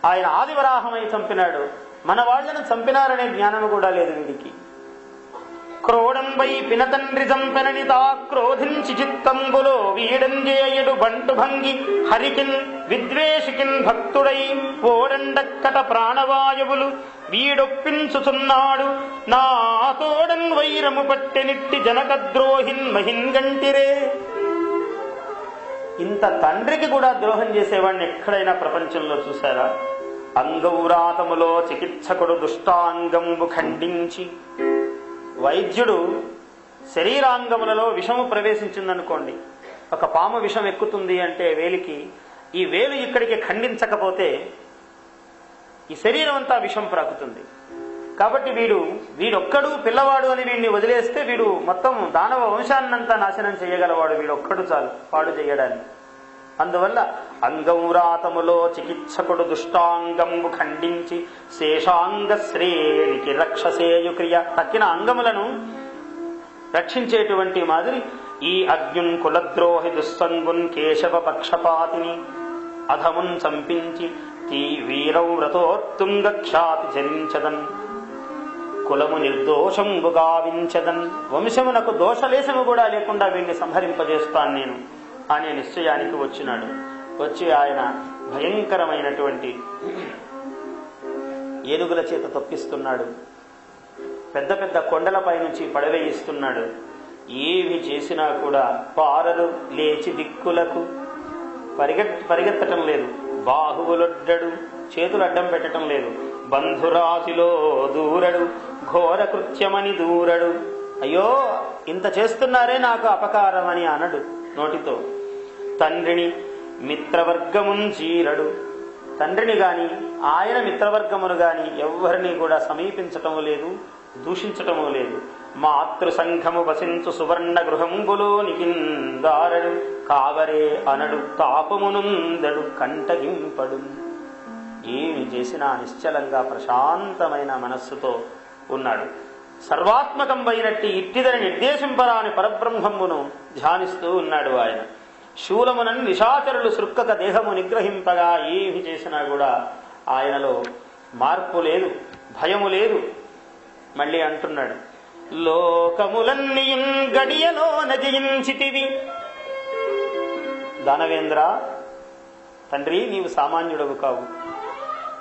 ఆయన ఆదివరాహమై చంపినాడు. మన వాళ్లను చంపినారనే జ్ఞానము కూడా లేదు వీడికి. క్రోడంబై పినతండ్రి చంపెననితా క్రోధించి చిత్తంబులో వీడంజేయడు బంటు భంగి. హరికిన్ విద్వేషికిన్ భక్తుడై ఓడండక్కట ప్రాణవాయువులు వీడొప్పించుచున్నాడు. నా తోడన్ వైరము పట్టెనిట్టి జనకద్రోహిన్ మహిన్ గంటిరే. ఇంత తండ్రికి కూడా ద్రోహం చేసేవాడిని ఎక్కడైనా ప్రపంచంలో చూశారా? అంగౌరాతములో చికిత్సకుడు దుష్టాంగంబు ఖండించి, వైద్యుడు శరీరాంగములలో విషము ప్రవేశించిందనుకోండి, ఒక పాము విషం ఎక్కుతుంది అంటే వేలికి, ఈ వేలు ఇక్కడికి ఖండించకపోతే ఈ శరీరం అంతా విషం ప్రాకుతుంది. కాబట్టి వీడొక్కడు పిల్లవాడు అని వీడిని వదిలేస్తే వీడు మొత్తం దానవ వంశాన్నంతా నాశనం చేయగలవాడు. వీడొక్కడు చాలు పాడు చేయడానికి. అందువల్ల అంగౌరాతములో చికిత్సకుడు దుష్టాంగంబు ఖండించి శేషాంగ శ్రేణికి రక్షసేయు క్రియ. తక్కిన అంగములను రక్షించేటువంటి మాదిరి ఈ అగ్యున్ కులద్రోహి దుస్సంగున్ కేశవ పక్షపాతిని అధమున్ చంపించి తీ వీరౌ వ్రతోత్తుంగ ఖ్యాతి చరించదన్ కులము నిర్దోషంబు గావించదన్. వంశమునకు దోషలేశము కూడా లేకుండా వీడిని సంహరింపజేస్తాను నేను అనే నిశ్చయానికి వచ్చినాడు. వచ్చి ఆయన భయంకరమైనటువంటి ఏనుగుల చేత తొక్కిస్తున్నాడు. పెద్ద పెద్ద కొండలపై నుంచి పడవేయిస్తున్నాడు. ఏమి చేసినా కూడా పారలు లేచి దిక్కులకు పరిగెత్తటం లేదు. బాహువులొడ్డడు, చేతులు అడ్డం పెట్టడం లేదు. బంధురాశిలో దూరడు, ఘోర కృత్యమని దూరడు. అయ్యో ఇంత చేస్తున్నారే నాకు అపకారం అని అనడు నోటితో. తండ్రిని మిత్రవర్గమున్ చీరడు. తండ్రిని గాని ఆయన మిత్రవర్గమును గాని ఎవ్వరిని కూడా సమీపించటము లేదు, దూషించటము లేదు. మాతృసంఘము వసించు సువర్ణ గృహంబులోనికి దారడు. కావరే అనడు, తాపమునుందడు, కంటగింపడు. ఏమి చేసినా నిశ్చలంగా ప్రశాంతమైన మనస్సుతో ఉన్నాడు. సర్వాత్మకంపైనట్టి ఇట్టిదని నిర్దేశింపరాని పరబ్రహ్మమును ధ్యానిస్తూ ఉన్నాడు ఆయన. శూలమునని నిశాచరులు సృక్కక దేహము నిగ్రహింపగా ఏమి చేసినా కూడా ఆయనలో మార్పు లేదు, భయము లేదు. మళ్ళీ అంటున్నాడు, లోకములన్నీయున్ గడియలో నజయించితివి. దానవేంద్ర, తండ్రి నీవు సామాన్యుడవు కావు.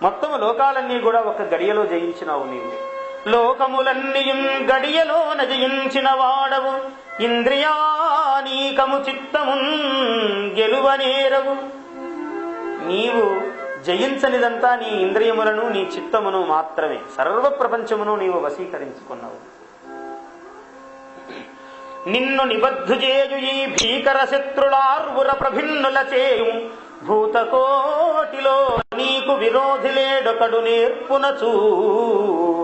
మొత్తం లోకాలన్నీ కూడా ఒక గడియలో జయించినావు నీవు. లోకములన్నీయున్ గడియలో నజయించిన వాడవు. ఇంద్రియానీకము చిత్తమున్ గెలువనేరవు. నీవు జయించనిదంతా నీ ఇంద్రియములను నీ చిత్తమును మాత్రమే. సర్వ ప్రపంచమును నీవు వశీకరించుకున్నావు. నిన్ను నిబద్ధు చేయు ఈ భీకర శత్రులార్వుర ప్రభిన్నుల చేయు. భూతకోటిలో నీకు విరోధి లేడొకడు నేర్పున చూడు.